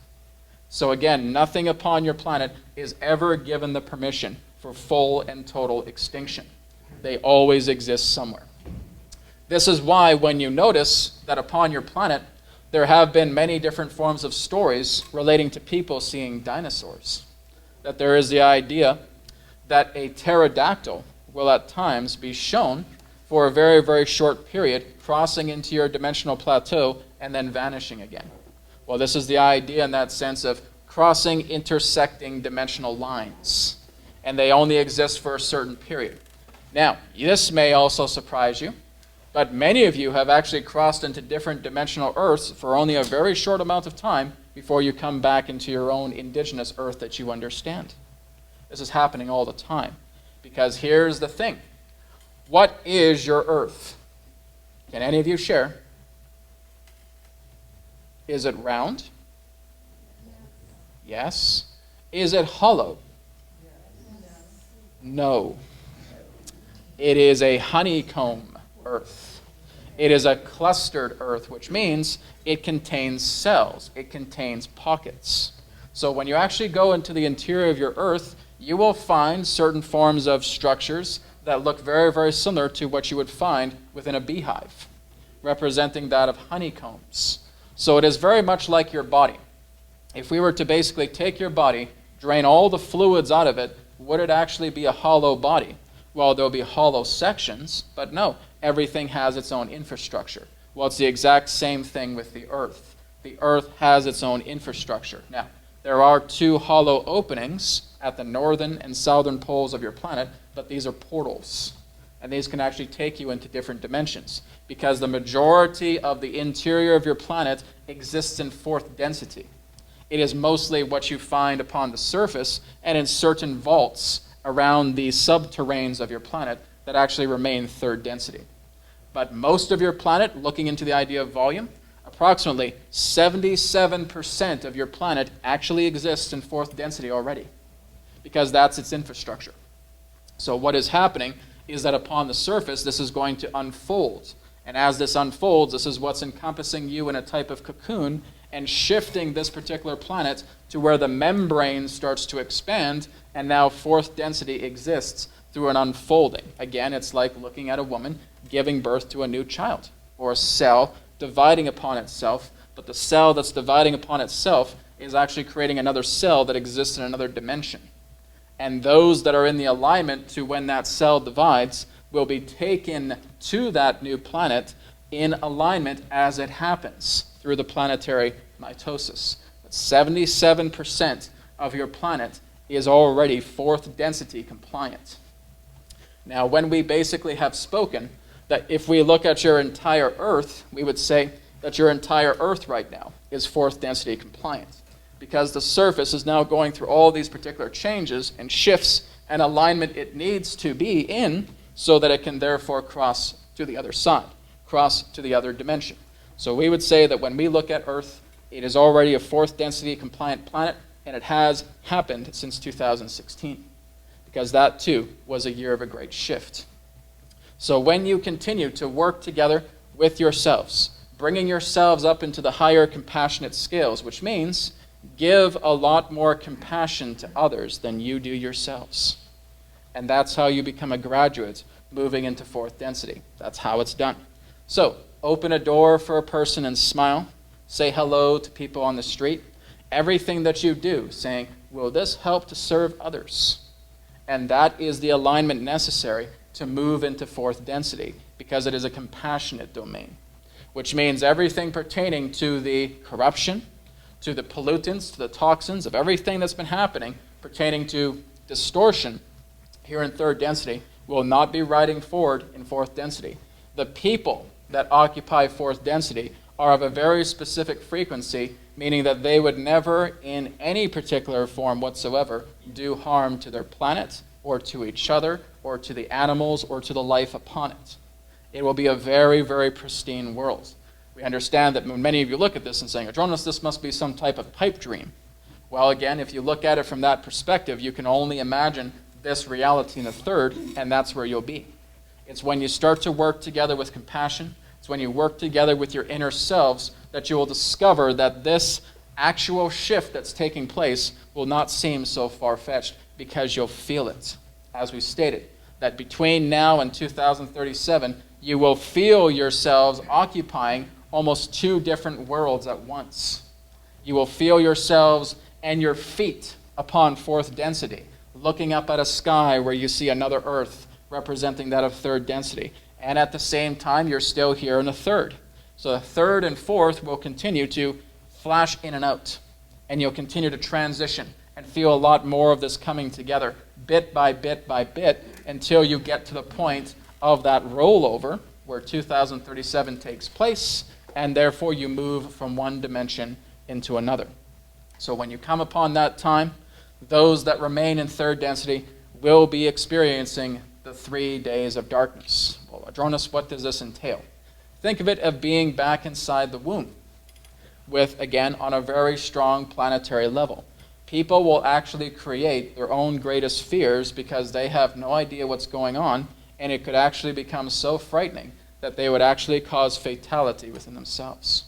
So again, nothing upon your planet is ever given the permission for full and total extinction. They always exist somewhere. This is why when you notice that upon your planet, there have been many different forms of stories relating to people seeing dinosaurs. That there is the idea that a pterodactyl will at times be shown for a very, very short period, crossing into your dimensional plateau and then vanishing again. Well, this is the idea in that sense of crossing intersecting dimensional lines, and they only exist for a certain period. Now, this may also surprise you, but many of you have actually crossed into different dimensional Earths for only a very short amount of time before you come back into your own indigenous Earth that you understand. This is happening all the time. Because here's the thing. What is your Earth? Can any of you share? Is it round? Yes. Is it hollow? No. It is a honeycomb Earth. It is a clustered Earth, which means it contains cells. It contains pockets. So when you actually go into the interior of your Earth, you will find certain forms of structures that look very, very similar to what you would find within a beehive, representing that of honeycombs. So it is very much like your body. If we were to basically take your body, drain all the fluids out of it, would it actually be a hollow body? Well, there'll be hollow sections, but no, everything has its own infrastructure. Well, it's the exact same thing with the Earth. The Earth has its own infrastructure. Now, there are two hollow openings at the northern and southern poles of your planet, but these are portals. And these can actually take you into different dimensions because the majority of the interior of your planet exists in fourth density. It is mostly what you find upon the surface and in certain vaults around the subterranes of your planet that actually remain third density. But most of your planet, looking into the idea of volume, approximately 77% of your planet actually exists in fourth density already because that's its infrastructure. So what is happening is that upon the surface, this is going to unfold. And as this unfolds, this is what's encompassing you in a type of cocoon and shifting this particular planet to where the membrane starts to expand, and now fourth density exists through an unfolding. Again, it's like looking at a woman giving birth to a new child, or a cell dividing upon itself, but the cell that's dividing upon itself is actually creating another cell that exists in another dimension. And those that are in the alignment to when that cell divides will be taken to that new planet in alignment as it happens through the planetary mitosis. But 77% of your planet is already fourth density compliant. Now, when we basically have spoken that if we look at your entire Earth, we would say that your entire Earth right now is fourth density compliant, because the surface is now going through all these particular changes and shifts and alignment it needs to be in so that it can therefore cross to the other side, cross to the other dimension. So we would say that when we look at Earth, it is already a fourth density compliant planet, and it has happened since 2016, because that too was a year of a great shift. So when you continue to work together with yourselves, bringing yourselves up into the higher compassionate scales, which means give a lot more compassion to others than you do yourselves. And that's how you become a graduate moving into fourth density. That's how it's done. So open a door for a person and smile. Say hello to people on the street. Everything that you do, saying, will this help to serve others? And that is the alignment necessary to move into fourth density, because it is a compassionate domain, which means everything pertaining to the corruption, to the pollutants, to the toxins of everything that's been happening pertaining to distortion here in third density will not be riding forward in fourth density. The people that occupy fourth density are of a very specific frequency, meaning that they would never, in any particular form whatsoever, do harm to their planet, or to each other, or to the animals, or to the life upon it. It will be a very, very pristine world. We understand that when many of you look at this and saying, Adronis, this must be some type of pipe dream. Well, again, if you look at it from that perspective, you can only imagine this reality in a third, and that's where you'll be. It's when you start to work together with compassion, it's when you work together with your inner selves that you will discover that this actual shift that's taking place will not seem so far-fetched, because you'll feel it. As we stated, that between now and 2037, you will feel yourselves occupying almost two different worlds at once. You will feel yourselves and your feet upon fourth density, looking up at a sky where you see another Earth representing that of third density. And at the same time, you're still here in the third. So the third and fourth will continue to flash in and out, and you'll continue to transition and feel a lot more of this coming together bit by bit by bit until you get to the point of that rollover where 2037 takes place, and therefore you move from one dimension into another. So when you come upon that time, those that remain in third density will be experiencing the 3 days of darkness. Well, Adronis, what does this entail? Think of it as being back inside the womb with, again, on a very strong planetary level. People will actually create their own greatest fears because they have no idea what's going on, and it could actually become so frightening that they would actually cause fatality within themselves.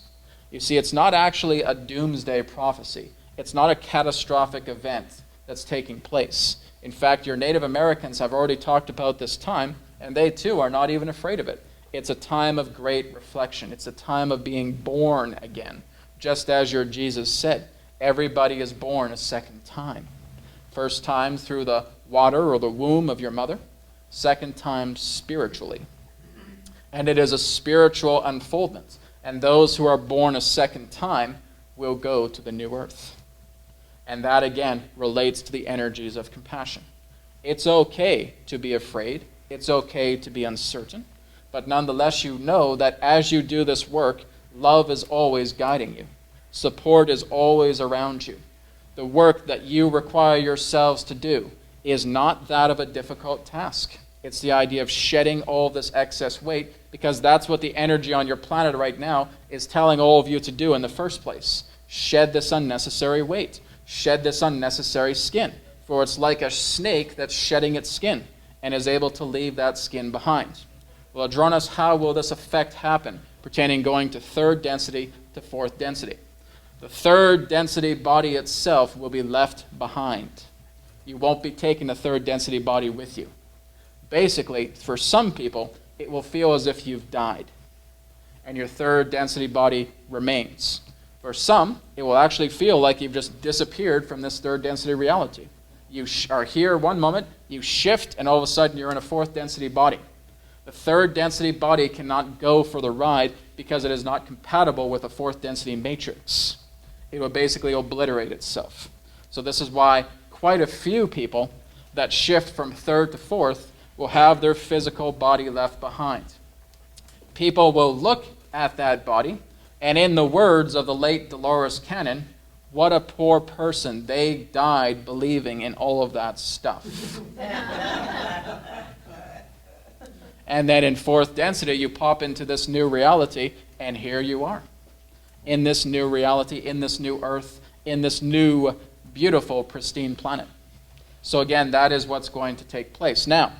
You see, it's not actually a doomsday prophecy. It's not a catastrophic event that's taking place. In fact, your Native Americans have already talked about this time, and they too are not even afraid of it. It's a time of great reflection. It's a time of being born again, just as your Jesus said. Everybody is born a second time. First time through the water or the womb of your mother. Second time spiritually. And it is a spiritual unfoldment. And those who are born a second time will go to the new earth. And that again relates to the energies of compassion. It's okay to be afraid. It's okay to be uncertain. But nonetheless, you know that as you do this work, love is always guiding you. Support is always around you. The work that you require yourselves to do is not that of a difficult task. It's the idea of shedding all this excess weight, because that's what the energy on your planet right now is telling all of you to do in the first place. Shed this unnecessary weight. Shed this unnecessary skin. For it's like a snake that's shedding its skin. and is able to leave that skin behind. Well, Adronis, how will this effect happen, pertaining going to third density to fourth density? The third density body itself will be left behind. You won't be taking the third density body with you. Basically, for some people, it will feel as if you've died, and your third density body remains. For some, it will actually feel like you've just disappeared from this third density reality. You are here one moment, you shift, and all of a sudden you're in a fourth density body. The third density body cannot go for the ride because it is not compatible with a fourth density matrix. It will basically obliterate itself. So this is why quite a few people that shift from third to fourth will have their physical body left behind. People will look at that body, and in the words of the late Dolores Cannon, what a poor person. They died believing in all of that stuff. And then in fourth density, you pop into this new reality, and here you are. In this new reality, in this new earth, in this new, beautiful, pristine planet. So again, that is what's going to take place. Now,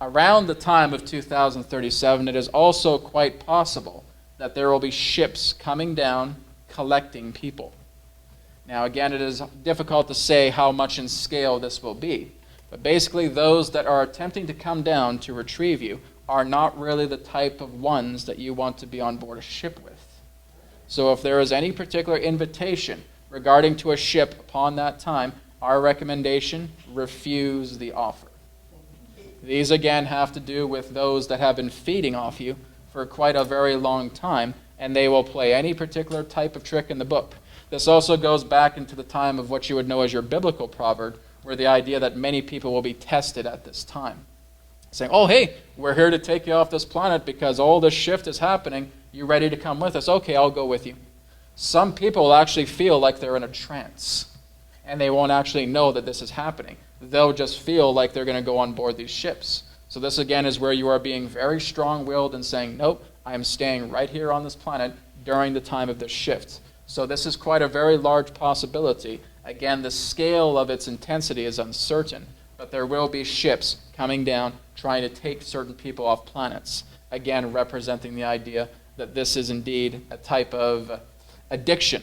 around the time of 2037, it is also quite possible that there will be ships coming down collecting people. Now, again, it is difficult to say how much in scale this will be, but basically those that are attempting to come down to retrieve you are not really the type of ones that you want to be on board a ship with. So if there is any particular invitation regarding to a ship upon that time, our recommendation, refuse the offer. These again have to do with those that have been feeding off you for quite a very long time, and they will play any particular type of trick in the book. This also goes back into the time of what you would know as your biblical proverb, where the idea that many people will be tested at this time. Saying, oh, hey, we're here to take you off this planet because all this shift is happening. You ready to come with us? Okay, I'll go with you. Some people will actually feel like they're in a trance, and they won't actually know that this is happening. They'll just feel like they're going to go on board these ships. So this, again, is where you are being very strong-willed and saying, nope, I am staying right here on this planet during the time of this shift. So this is quite a very large possibility. Again, the scale of its intensity is uncertain, but there will be ships coming down trying to take certain people off planets. Again, representing the idea that this is indeed a type of addiction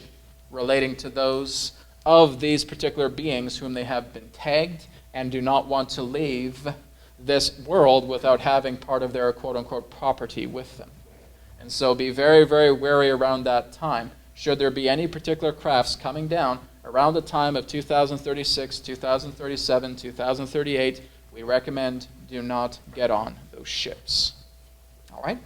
relating to those of these particular beings whom they have been tagged and do not want to leave this world without having part of their quote-unquote property with them. And so be very, very wary around that time. Should there be any particular crafts coming down around the time of 2036, 2037, 2038, we recommend do not get on those ships. All right?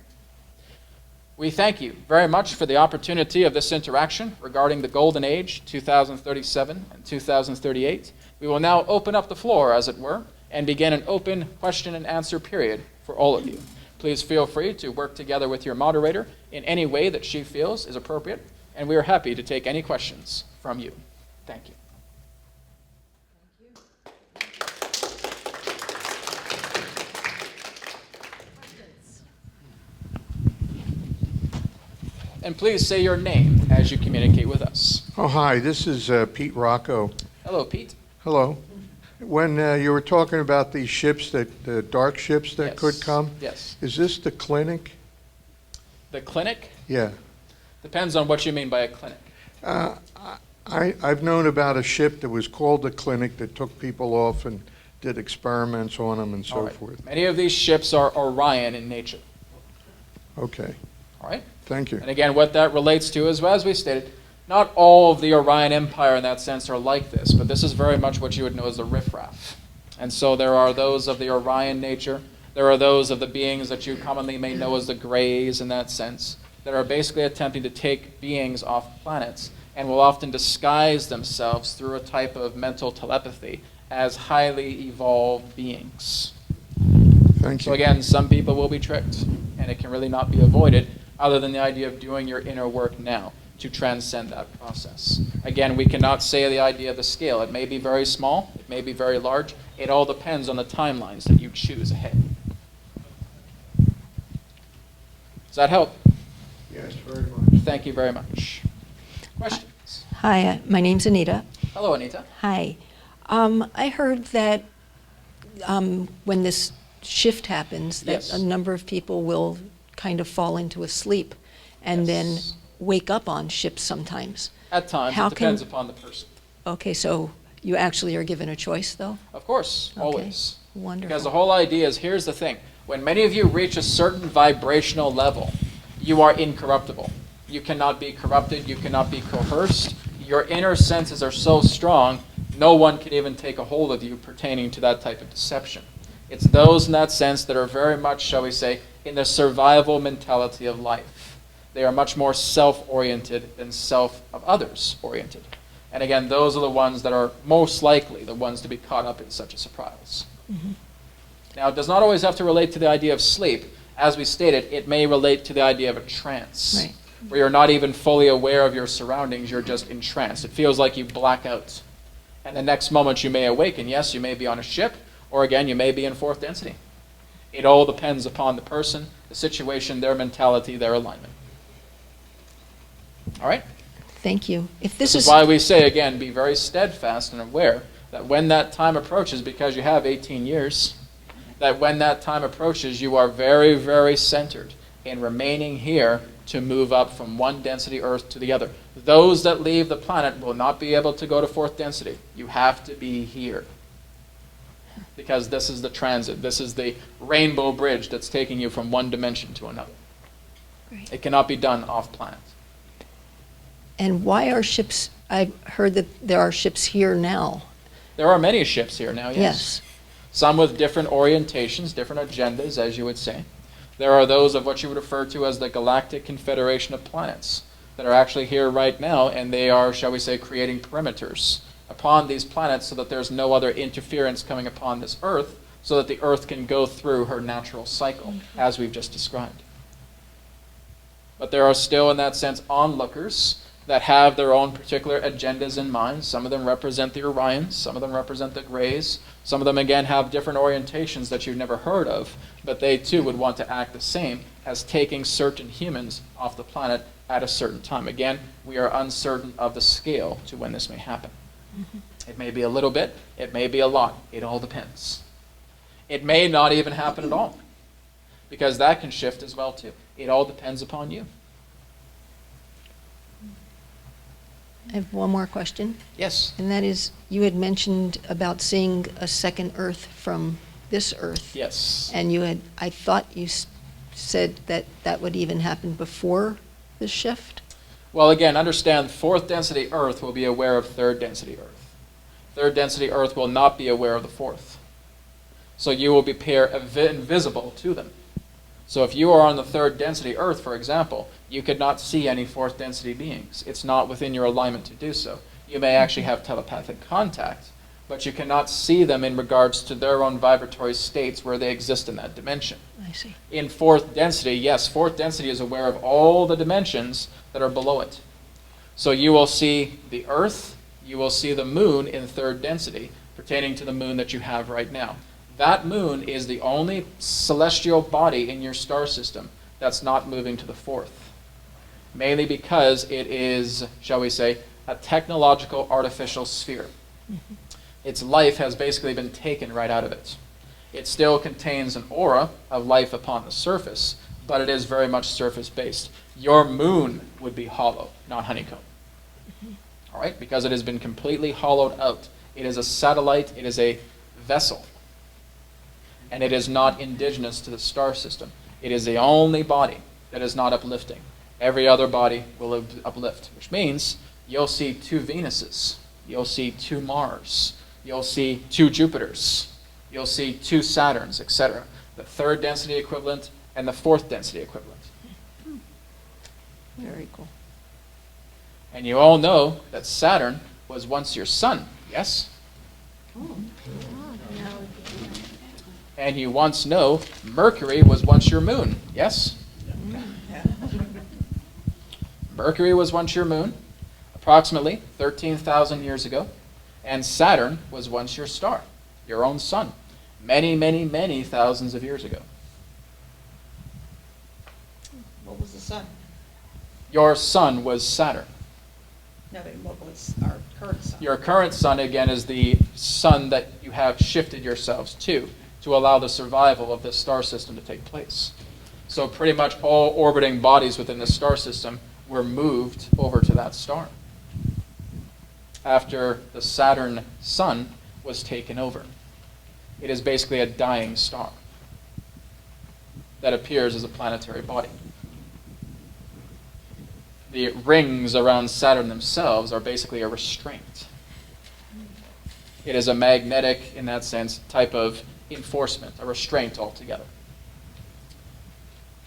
We thank you very much for the opportunity of this interaction regarding the Golden Age, 2037 and 2038. We will now open up the floor, as it were, and begin an open question and answer period for all of you. Please feel free to work together with your moderator in any way that she feels is appropriate, and we are happy to take any questions from you. Thank you. And please say your name as you communicate with us. Oh, hi. This is Pete Rocco. Hello, Pete. Hello. When you were talking about these ships, the dark ships that Yes. could come, Yes. is this the clinic? The clinic? Yeah. Depends on what you mean by a clinic. I've known about a ship that was called the clinic that took people off and did experiments on them and All so right. forth. Many of these ships are Orion in nature. Okay. All right? Thank you. And again, what that relates to is, as we stated, not all of the Orion Empire in that sense are like this, but this is very much what you would know as the riffraff. And so there are those of the Orion nature, there are those of the beings that you commonly may know as the Greys in that sense, that are basically attempting to take beings off planets and will often disguise themselves through a type of mental telepathy as highly evolved beings. Thank you. So again, some people will be tricked, and it can really not be avoided other than the idea of doing your inner work now to transcend that process. Again, we cannot say the idea of the scale. It may be very small, it may be very large. It all depends on the timelines that you choose ahead. Does that help? Yes, very much. Thank you very much. Questions? Hi, my name's Anita. Hello, Anita. Hi. I heard that when this shift happens, that Yes. a number of people will kind of fall into a sleep and then Yes. wake up on ships sometimes. At times, How it depends can- upon the person. Okay, so you actually are given a choice, though? Of course, Okay. always. Wonderful. Because the whole idea is, here's the thing. When many of you reach a certain vibrational level, you are incorruptible. You cannot be corrupted. You cannot be coerced. Your inner senses are so strong, no one can even take a hold of you pertaining to that type of deception. It's those in that sense that are very much, shall we say, in the survival mentality of life. They are much more self-oriented than self-of-others-oriented. And again, those are the ones that are most likely the ones to be caught up in such a surprise. Mm-hmm. Now, it does not always have to relate to the idea of sleep. As we stated, it may relate to the idea of a trance, Right. where you're not even fully aware of your surroundings, you're just entranced. It feels like you black out. And the next moment you may awaken. Yes, you may be on a ship, or again, you may be in fourth density. It all depends upon the person, the situation, their mentality, their alignment. All right? Thank you. If This is why we say, again, be very steadfast and aware that when that time approaches, because you have 18 years, that when that time approaches, you are very, very centered in remaining here to move up from one density Earth to the other. Those that leave the planet will not be able to go to fourth density. You have to be here. Because this is the transit. This is the rainbow bridge that's taking you from one dimension to another. Right. It cannot be done off planet. And why are ships, I've heard that there are ships here now. There are many ships here now, yes. Yes. Some with different orientations, different agendas, as you would say. There are those of what you would refer to as the Galactic Confederation of Planets that are actually here right now, and they are, shall we say, creating perimeters upon these planets so that there's no other interference coming upon this Earth, so that the Earth can go through her natural cycle, as we've just described. But there are still, in that sense, onlookers that have their own particular agendas in mind. Some of them represent the Orions, some of them represent the Greys, some of them, again, have different orientations that you've never heard of, but they, too, would want to act the same as taking certain humans off the planet at a certain time. Again, we are uncertain of the scale to when this may happen. Mm-hmm. It may be a little bit, it may be a lot. It all depends. It may not even happen at all, because that can shift as well, too. It all depends upon you. I have one more question, Yes. and that is, you had mentioned about seeing a second Earth from this Earth. Yes. And you had, I thought you said that that would even happen before the shift? Well, again, understand fourth density Earth will be aware of third density Earth. Third density Earth will not be aware of the fourth. So you will be invisible to them. So if you are on the third density Earth, for example, you could not see any fourth density beings. It's not within your alignment to do so. You may actually have telepathic contact, but you cannot see them in regards to their own vibratory states where they exist in that dimension. I see. In fourth density, yes, fourth density is aware of all the dimensions that are below it. So you will see the Earth, you will see the moon in third density, pertaining to the moon that you have right now. That moon is the only celestial body in your star system that's not moving to the fourth. Mainly because it is, shall we say, a technological artificial sphere. Mm-hmm. Its life has basically been taken right out of it. It still contains an aura of life upon the surface, but it is very much surface-based. Your moon would be hollow, not honeycomb. Mm-hmm. All right? Because it has been completely hollowed out. It is a satellite. It is a vessel. And it is not indigenous to the star system. It is the only body that is not uplifting. Every other body will uplift, which means you'll see 2 Venuses. You'll see 2 Mars. You'll see 2 Jupiters. You'll see 2 Saturns, etc. The third density equivalent and the fourth density equivalent. Very cool. And you all know that Saturn was once your sun, yes? Oh. And you once know Mercury was once your moon, yes? Mercury was once your moon, approximately 13,000 years ago, and Saturn was once your star, your own sun, many, many, many thousands of years ago. What was the sun? Your sun was Saturn. No, but what was our current sun? Your current sun, again, is the sun that you have shifted yourselves to to allow the survival of this star system to take place. So pretty much all orbiting bodies within the star system were moved over to that star after the Saturn sun was taken over. It is basically a dying star that appears as a planetary body. The rings around Saturn themselves are basically a restraint. It is a magnetic, in that sense, type of enforcement, a restraint altogether.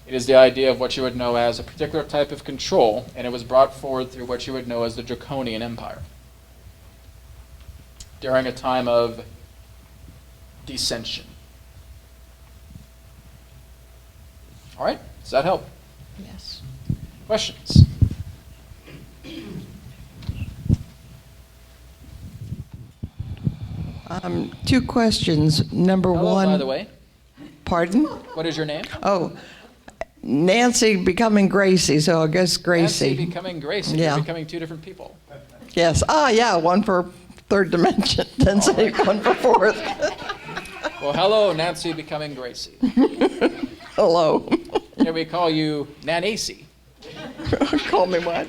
It is the idea of what you would know as a particular type of control, and it was brought forward through what you would know as the Draconian Empire during a time of dissension. All right, does that help? Yes. Questions? Two questions. Number Hello, one. by the way. Pardon? What is your name? Oh, Nancy becoming Gracie, so I guess Gracie. Nancy becoming Gracie. Yeah. You're becoming two different people. Yes. Ah, yeah, one for third dimension, density, one for fourth. Well, hello, Nancy becoming Gracie. Hello. Can we call you Nanacy? Call me what?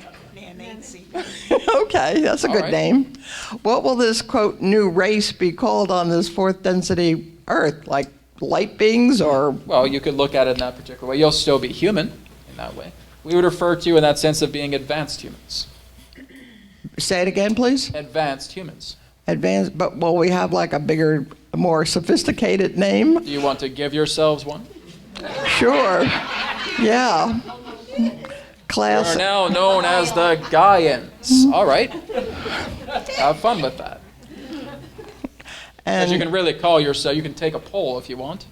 Nancy. Okay, that's a All good right. name. What will this, quote, new race be called on this fourth density Earth? Like light beings or? Well, you could look at it in that particular way. You'll still be human in that way. We would refer to you in that sense of being advanced humans. Say it again, please. Advanced humans. Advanced, but will we have like a bigger, more sophisticated name? Do you want to give yourselves one? Sure. Yeah. You Class. are now known as the Gaians. All right. Have fun with that. As you And can really call yourself, you can take a poll if you want.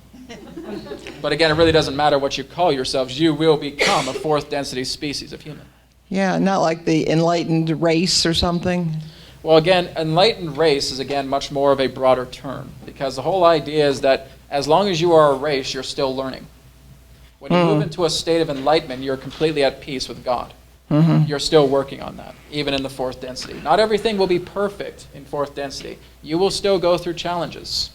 But again, it really doesn't matter what you call yourselves. You will become a fourth density species of human. yeah, not like the enlightened race or something. Well, again, enlightened race is, again, much more of a broader term, because the whole idea is that as long as you are a race, you're still learning. When you move into a state of enlightenment, you're completely at peace with God. You're still working on that, even in the fourth density. Not everything will be perfect in fourth density. You will still go through challenges.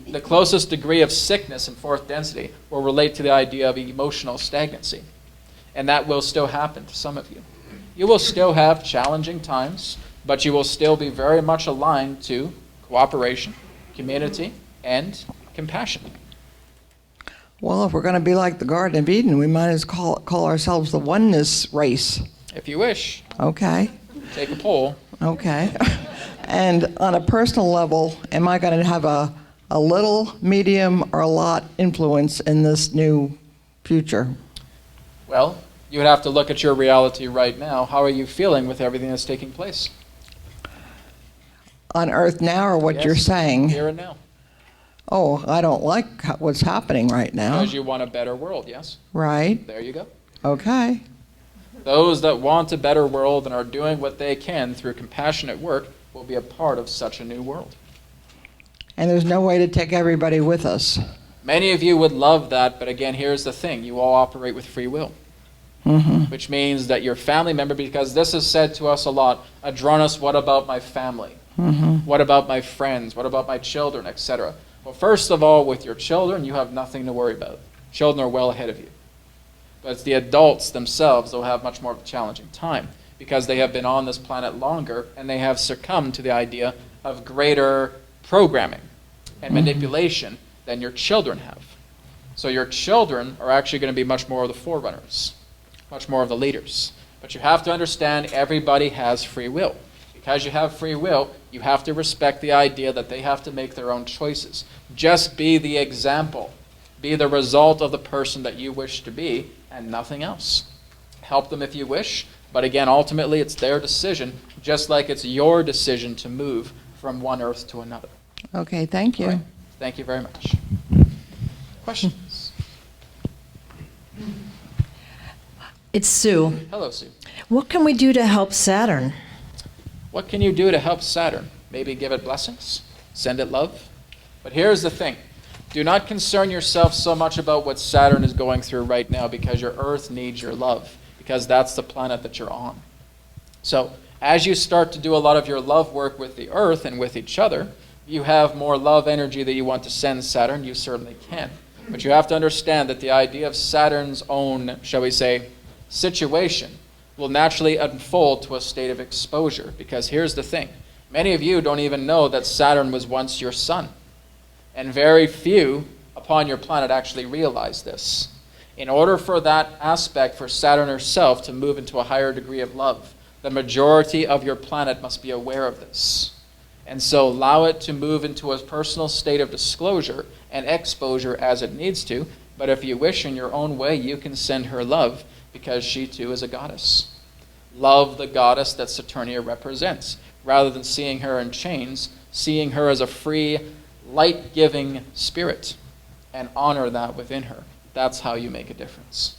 The closest degree of sickness in fourth density will relate to the idea of emotional stagnancy. And that will still happen to some of you. You will still have challenging times, but you will still be very much aligned to cooperation, community, and compassion. Well, if we're going to be like the Garden of Eden, we might as well call ourselves the oneness race. If you wish, Okay. take a poll. Okay. And on a personal level, am I going to have a little, medium, or a lot influence in this new future? Well, you would have to look at your reality right now. How are you feeling with everything that's taking place? On Earth now, or what Yes, you're saying? Here and now. Oh, I don't like what's happening right now. Because you want a better world, yes? Right. There you go. Okay. Those that want a better world and are doing what they can through compassionate work will be a part of such a new world. And there's no way to take everybody with us. Many of you would love that, but again, here's the thing. You all operate with free will, which means that your family member, because this is said to us a lot, Adronis, what about my family? What about my friends? What about my children, etc.? Well, first of all, with your children, you have nothing to worry about. Children are well ahead of you. But it's the adults themselves that will have much more of a challenging time because they have been on this planet longer and they have succumbed to the idea of greater programming and manipulation than your children have. So your children are actually going to be much more of the forerunners, much more of the leaders. But you have to understand everybody has free will. Because you have free will, you have to respect the idea that they have to make their own choices. Just be the example. Be the result of the person that you wish to be and nothing else. Help them if you wish, but again, ultimately it's their decision, just like it's your decision to move from one earth to another. Okay, thank you. All right. Thank you very much. Questions? It's Sue. Hello, Sue. What can we do to help Saturn? What can you do to help Saturn? Maybe give it blessings? Send it love? But here's the thing. Do not concern yourself so much about what Saturn is going through right now because your Earth needs your love, because that's the planet that you're on. So as you start to do a lot of your love work with the Earth and with each other, you have more love energy that you want to send Saturn, you certainly can. But you have to understand that the idea of Saturn's own, shall we say, situation will naturally unfold to a state of exposure. Because here's the thing. Many of you don't even know that Saturn was once your sun. And very few upon your planet actually realize this. In order for that aspect, for Saturn herself to move into a higher degree of love, the majority of your planet must be aware of this. And so allow it to move into a personal state of disclosure and exposure as it needs to. But if you wish, in your own way, you can send her love, because she too is a goddess. Love the goddess that Saturnia represents. Rather than seeing her in chains, seeing her as a free, light-giving spirit, and honor that within her. That's how you make a difference.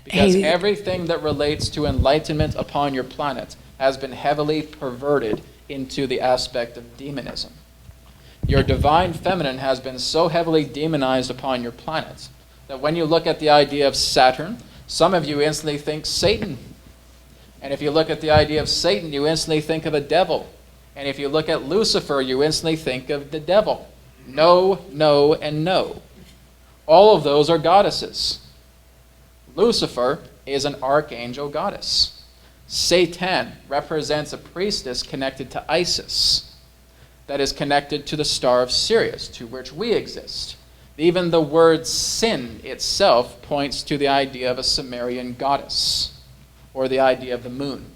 Because everything that relates to enlightenment upon your planet has been heavily perverted into the aspect of demonism. Your divine feminine has been so heavily demonized upon your planet that when you look at the idea of Saturn, some of you instantly think Satan. And if you look at the idea of Satan, you instantly think of a devil. And if you look at Lucifer, you instantly think of the devil. No, no, and no. All of those are goddesses. Lucifer is an archangel goddess. Satan represents a priestess connected to Isis, that is connected to the star of Sirius, to which we exist. Even the word sin itself points to the idea of a Sumerian goddess, or the idea of the moon,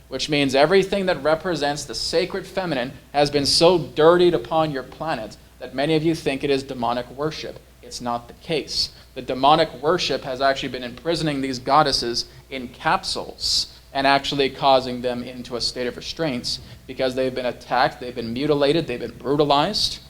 which means everything that represents the sacred feminine has been so dirtied upon your planet that many of you think it is demonic worship. It's not the case. The demonic worship has actually been imprisoning these goddesses in capsules and actually causing them into a state of restraints because they've been attacked, they've been mutilated, they've been brutalized,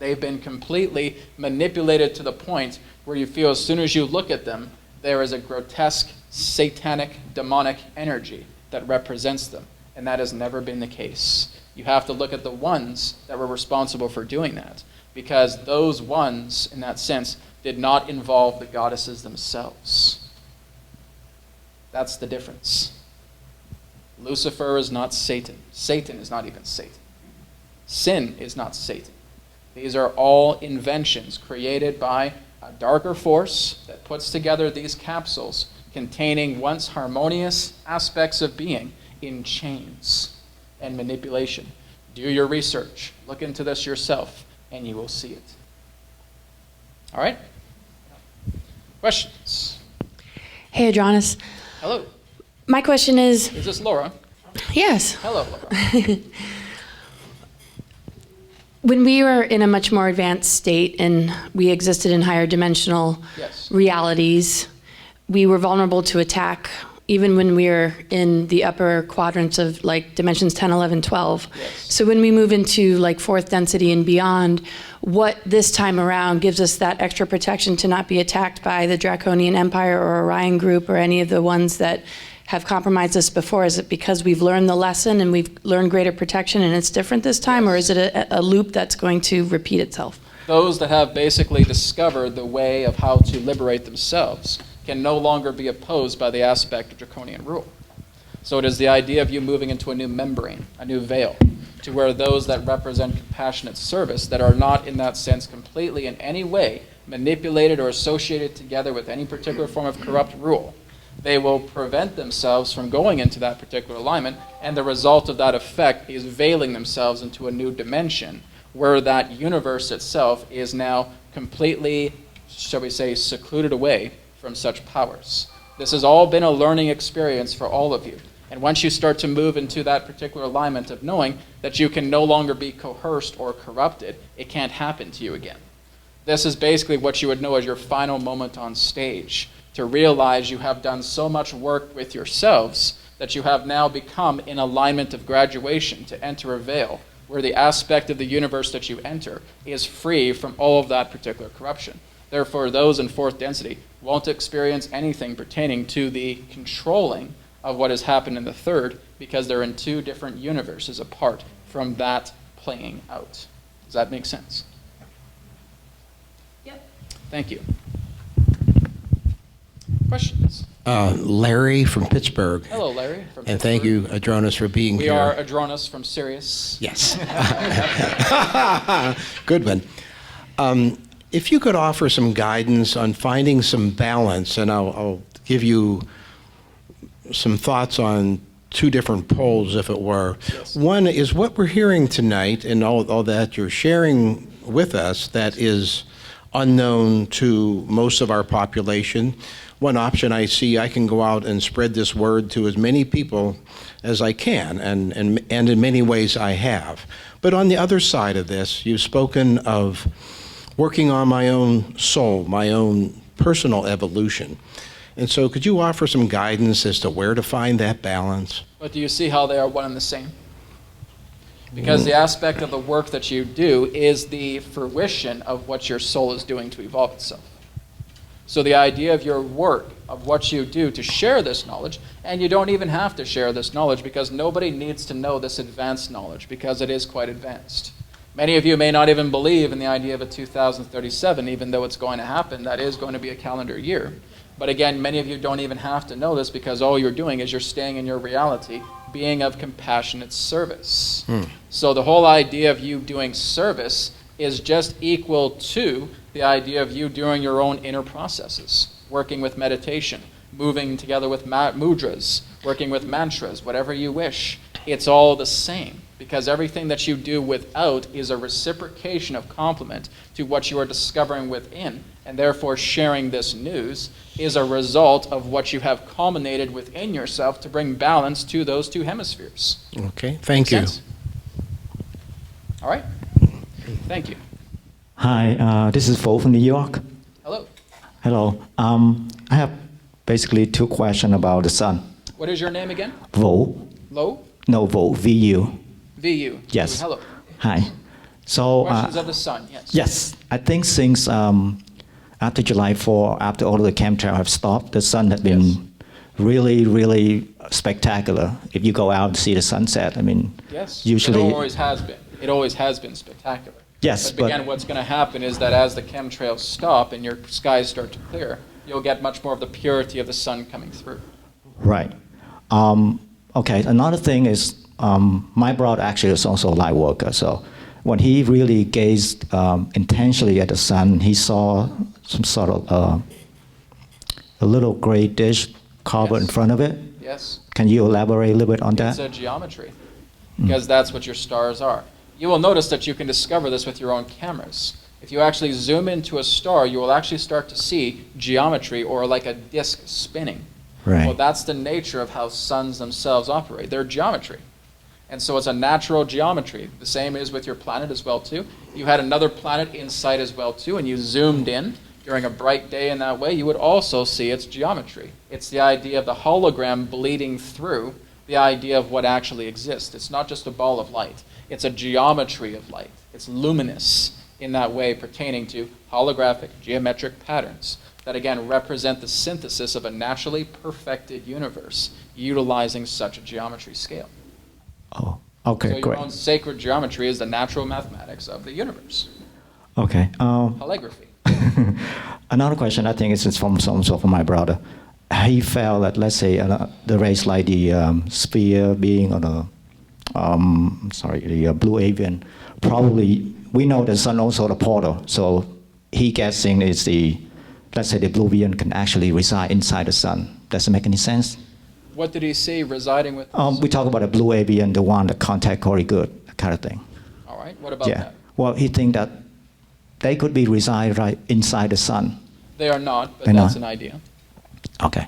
they've been completely manipulated to the point where you feel as soon as you look at them, there is a grotesque, satanic, demonic energy that represents them. And that has never been the case. You have to look at the ones that were responsible for doing that, because those ones, in that sense, did not involve the goddesses themselves. That's the difference. Lucifer is not Satan. Satan is not even Satan. Sin is not Satan. These are all inventions created by a darker force that puts together these capsules containing once harmonious aspects of being in chains and manipulation. Do your research. Look into this yourself, and you will see it. All right? Questions? Hey, Adronis. Hello. My question is... Is this Laura? Yes. Hello, Laura. When we were in a much more advanced state and we existed in higher dimensional realities, we were vulnerable to attack even when we were in the upper quadrants of like dimensions 10, 11, 12. Yes. So when we move into like fourth density and beyond, what this time around gives us that extra protection to not be attacked by the Draconian Empire or Orion Group or any of the ones that have compromised us before? Is it because we've learned the lesson and we've learned greater protection and it's different this time, or is it a loop that's going to repeat itself? Those that have basically discovered the way of how to liberate themselves can no longer be opposed by the aspect of draconian rule. So it is the idea of you moving into a new membrane, a new veil, to where those that represent compassionate service, that are not in that sense completely in any way manipulated or associated together with any particular form of corrupt rule, they will prevent themselves from going into that particular alignment, and the result of that effect is veiling themselves into a new dimension where that universe itself is now completely, shall we say, secluded away from such powers. This has all been a learning experience for all of you. And once you start to move into that particular alignment of knowing that you can no longer be coerced or corrupted, it can't happen to you again. This is basically what you would know as your final moment on stage, to realize you have done so much work with yourselves that you have now become in alignment of graduation to enter a veil where the aspect of the universe that you enter is free from all of that particular corruption. Therefore, those in fourth density won't experience anything pertaining to the controlling of what has happened in the third, because they're in two different universes apart from that playing out. Does that make sense? Yep. Thank you. Questions? Larry from Pittsburgh. Hello, Larry. From And thank you, Adronis, for being We here. are Adronis from Sirius. Yes. Good one. If you could offer some guidance on finding some balance, and I'll give you some thoughts on two different poles, if it were. Yes. One is what we're hearing tonight and all that you're sharing with us that is unknown to most of our population. One option I see, I can go out and spread this word to as many people as I can, and in many ways I have. But on the other side of this, you've spoken of working on my own soul, my own personal evolution. And so could you offer some guidance as to where to find that balance? But do you see how they are one and the same? Because the aspect of the work that you do is the fruition of what your soul is doing to evolve itself. So the idea of your work, of what you do to share this knowledge, and you don't even have to share this knowledge because nobody needs to know this advanced knowledge because it is quite advanced. Many of you may not even believe in the idea of a 2037, even though it's going to happen. That is going to be a calendar year. But again, many of you don't even have to know this because all you're doing is you're staying in your reality, being of compassionate service. So the whole idea of you doing service is just equal to the idea of you doing your own inner processes, working with meditation, moving together with mudras, working with mantras, whatever you wish. It's all the same because everything that you do without is a reciprocation of complement to what you are discovering within, and therefore sharing this news is a result of what you have culminated within yourself to bring balance to those two hemispheres. Okay, thank you. Make sense? All right. Thank you. Hi, this is Vo from New York. Hello. Hello. I have basically two questions about the sun. What is your name again? Vo. Lo? No, Vo. VU. VU. Yes. Hello. Hi. So. Questions of the sun, yes. Yes. I think since after July 4, after all of the chemtrails have stopped, the sun has been really, really spectacular. If you go out and see the sunset, I mean, Yes. usually. It always has been. It always has been spectacular. Yes, But again, what's going to happen is that as the chemtrails stop and your skies start to clear, you'll get much more of the purity of the sun coming through. Right. Okay, another thing is my brother actually is also a light worker. So when he really gazed intentionally at the sun, he saw some sort of a little gray dish carved in front of it. Yes. Can you elaborate a little bit on that? It's a geometry, because that's what your stars are. You will notice that you can discover this with your own cameras. If you actually zoom into a star, you will actually start to see geometry or like a disk spinning. Right. Well, that's the nature of how suns themselves operate. They're geometry. And so it's a natural geometry. The same is with your planet as well, too. You had another planet in sight as well, too, and you zoomed in during a bright day in that way, you would also see its geometry. It's the idea of the hologram bleeding through the idea of what actually exists. It's not just a ball of light. It's a geometry of light. It's luminous in that way pertaining to holographic geometric patterns that again represent the synthesis of a naturally perfected universe utilizing such a geometry scale. Oh, okay, So your great. own sacred geometry is the natural mathematics of the universe. Okay. Calligraphy. Another question I think is from my brother. He felt that, let's say, the race like the sphere being on the blue avian, probably we know the sun also the portal. So he guessing is let's say the blue avian can actually reside inside the sun. Does it make any sense? What did he see residing with? We talk about the blue avian, the one that contact very good, that kind of thing. All right. What about Yeah. that? Well, he think that they could be reside right inside the sun. They are not, but They're that's not. an idea. Okay.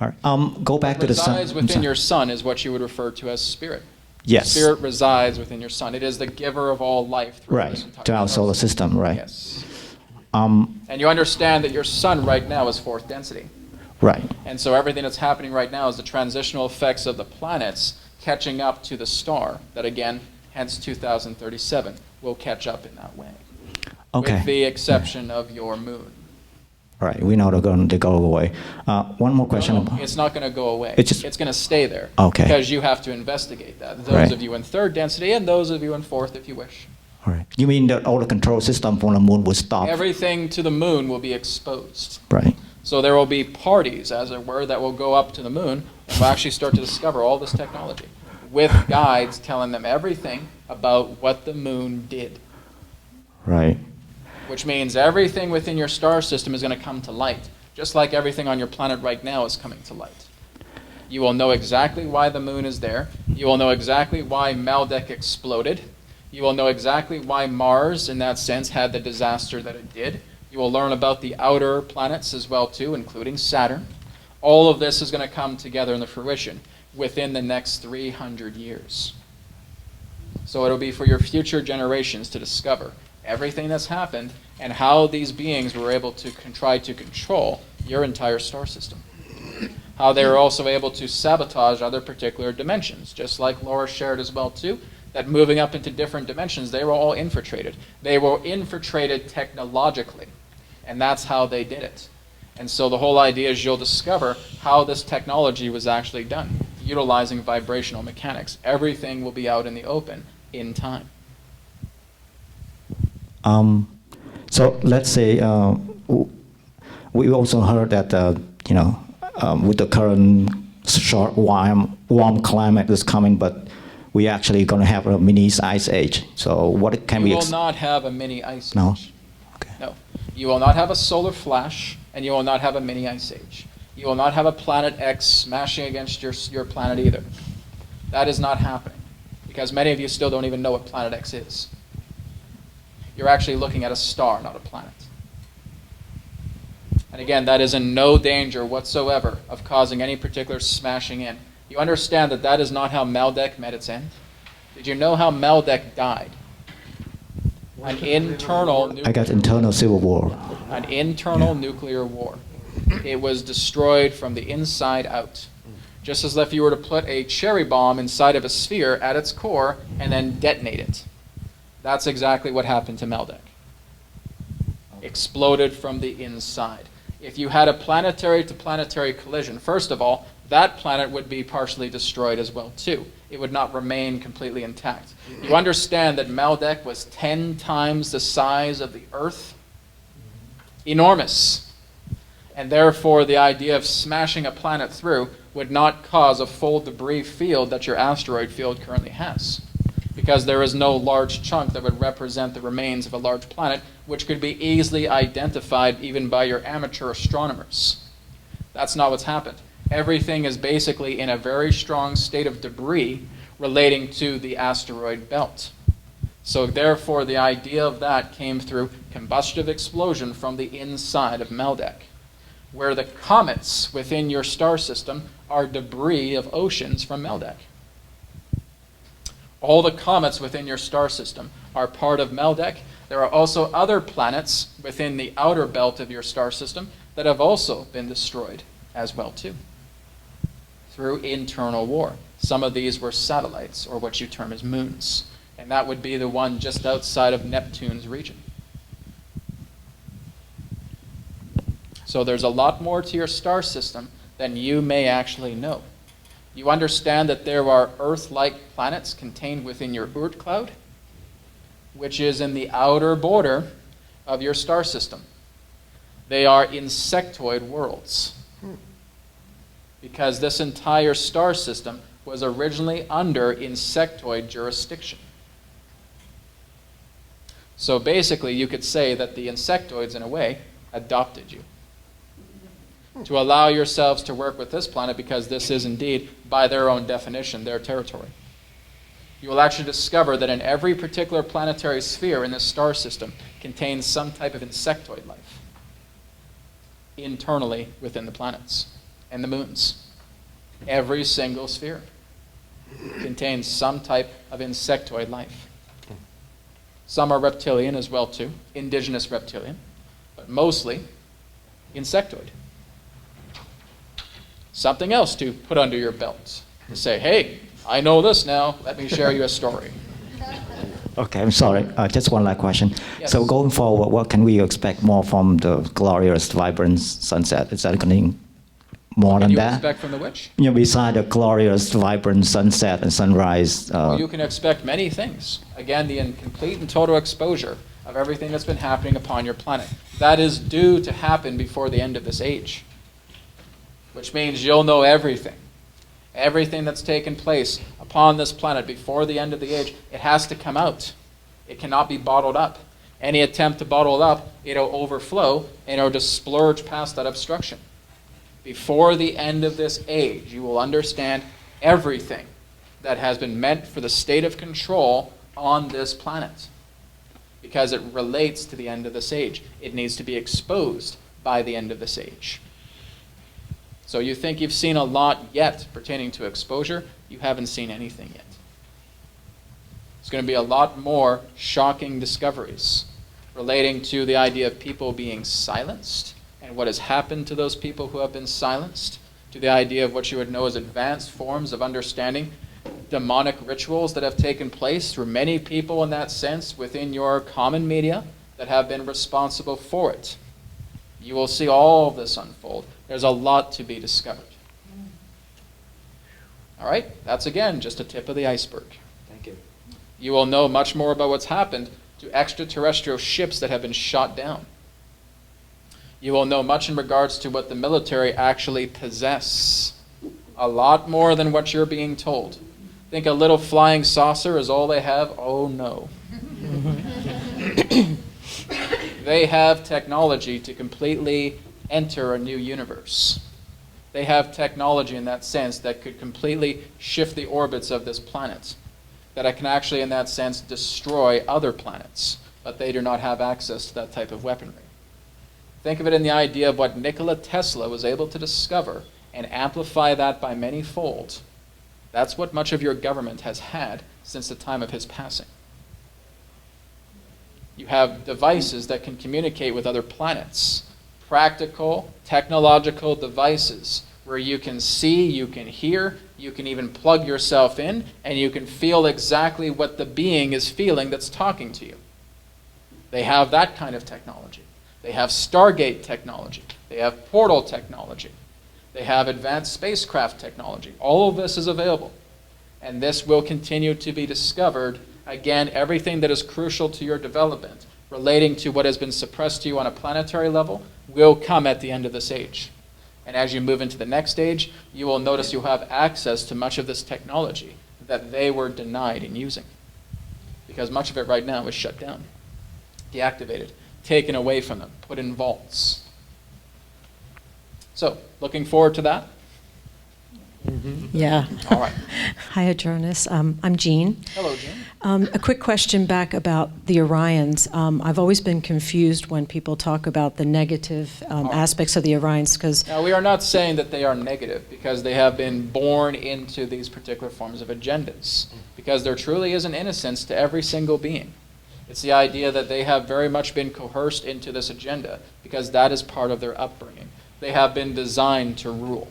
All right. Go back to the sun. Resides I'm within sorry. your sun is what you would refer to as spirit. Yes. Spirit resides within your sun. It is the giver of all life through Right. this entire To our solar system. Right. Yes. And you understand that your sun right now is fourth density. Right. And so everything that's happening right now is the transitional effects of the planets catching up to the star that again, hence 2037, will catch up in that way. Okay. With the exception of your moon. All right. We know they're going to go away. One more question. No, it's not going to go away. It's just- going to stay there. Okay. Because you have to investigate that. Those Right. of you in third density and those of you in fourth if you wish. All right. You mean that all the control system from the moon will stop? Everything to the moon will be exposed. Right. So there will be parties, as it were, that will go up to the moon and will actually start to discover all this technology with guides telling them everything about what the moon did. Right. Which means everything within your star system is going to come to light, just like everything on your planet right now is coming to light. You will know exactly why the moon is there. You will know exactly why Maldek exploded. You will know exactly why Mars, in that sense, had the disaster that it did. You will learn about the outer planets as well, too, including Saturn. All of this is going to come together in the fruition within the next 300 years. So it'll be for your future generations to discover everything that's happened and how these beings were able to try to control your entire star system. How they were also able to sabotage other particular dimensions, just like Laura shared as well too, that moving up into different dimensions, they were all infiltrated. They were infiltrated technologically, and that's how they did it. And so the whole idea is you'll discover how this technology was actually done, utilizing vibrational mechanics. Everything will be out in the open in time. So let's say we also heard that with the current short warm climate that's coming, but we actually going to have a mini ice age. So what can we? You will not have a mini ice age. No. Okay. No. You will not have a solar flash, and you will not have a mini ice age. You will not have a planet X smashing against your planet either. That is not happening, because many of you still don't even know what planet X is. You're actually looking at a star, not a planet. And again, that is in no danger whatsoever of causing any particular smashing in. You understand that that is not how Maldek met its end? Did you know how Maldek died? An internal I got internal civil war. An internal nuclear war. It was destroyed from the inside out. Just as if you were to put a cherry bomb inside of a sphere at its core and then detonate it. That's exactly what happened to Maldek. Exploded from the inside. If you had a planetary-to-planetary collision, first of all, that planet would be partially destroyed as well, too. It would not remain completely intact. You understand that Maldek was 10 times the size of the Earth? Enormous. And therefore, the idea of smashing a planet through would not cause a full debris field that your asteroid field currently has, because there is no large chunk that would represent the remains of a large planet, which could be easily identified even by your amateur astronomers. That's not what's happened. Everything is basically in a very strong state of debris relating to the asteroid belt. So therefore, the idea of that came through combustive explosion from the inside of Maldek, where the comets within your star system are debris of oceans from Maldek. All the comets within your star system are part of Maldek. There are also other planets within the outer belt of your star system that have also been destroyed as well too, through internal war. Some of these were satellites, or what you term as moons, and that would be the one just outside of Neptune's region. So there's a lot more to your star system than you may actually know. You understand that there are Earth-like planets contained within your Oort cloud, which is in the outer border of your star system. They are insectoid worlds, because this entire star system was originally under insectoid jurisdiction. So basically, you could say that the insectoids, in a way, adopted you to allow yourselves to work with this planet, because this is indeed, by their own definition, their territory. You will actually discover that in every particular planetary sphere in this star system contains some type of insectoid life internally within the planets and the moons. Every single sphere contains some type of insectoid life. Some are reptilian as well too, indigenous reptilian, but mostly insectoid. Something else to put under your belt. To say, hey, I know this now, let me share you a story. Okay, I'm sorry. Just one last question. Yes. So going forward, what can we expect more from the glorious, vibrant sunset? Is that going to more What than can you that? expect from the witch? You know, beside the glorious, vibrant sunset and sunrise. Well, you can expect many things. Again, the complete and total exposure of everything that's been happening upon your planet. That is due to happen before the end of this age, which means you'll know everything. Everything that's taken place upon this planet before the end of the age, it has to come out. It cannot be bottled up. Any attempt to bottle it up, it'll overflow and it'll just splurge past that obstruction. Before the end of this age, you will understand everything that has been meant for the state of control on this planet, because it relates to the end of this age. It needs to be exposed by the end of this age. So you think you've seen a lot yet pertaining to exposure, you haven't seen anything yet. There's going to be a lot more shocking discoveries relating to the idea of people being silenced and what has happened to those people who have been silenced, to the idea of what you would know as advanced forms of understanding demonic rituals that have taken place through many people in that sense within your common media that have been responsible for it. You will see all of this unfold. There's a lot to be discovered. All right? That's, again, just a tip of the iceberg. Thank you. You will know much more about what's happened to extraterrestrial ships that have been shot down. You will know much in regards to what the military actually possess. A lot more than what you're being told. Think a little flying saucer is all they have? Oh, no. They have technology to completely enter a new universe. They have technology in that sense that could completely shift the orbits of this planet, that it can actually, in that sense, destroy other planets, but they do not have access to that type of weaponry. Think of it in the idea of what Nikola Tesla was able to discover and amplify that by many fold. That's what much of your government has had since the time of his passing. You have devices that can communicate with other planets. Practical, technological devices where you can see, you can hear, you can even plug yourself in, and you can feel exactly what the being is feeling that's talking to you. They have that kind of technology. They have Stargate technology. They have portal technology. They have advanced spacecraft technology. All of this is available. And this will continue to be discovered. Again, everything that is crucial to your development relating to what has been suppressed to you on a planetary level will come at the end of this age. And as you move into the next stage, you will notice you'll have access to much of this technology that they were denied in using. Because much of it right now is shut down, deactivated, taken away from them, put in vaults. So, looking forward to that? Yeah. All right. Hi, Adronis. I'm Jean. Hello, Jim. A quick question back about the Orions. I've always been confused when people talk about the negative aspects of the Orions because... Now, we are not saying that they are negative because they have been born into these particular forms of agendas, because there truly is an innocence to every single being. It's the idea that they have very much been coerced into this agenda because that is part of their upbringing. They have been designed to rule.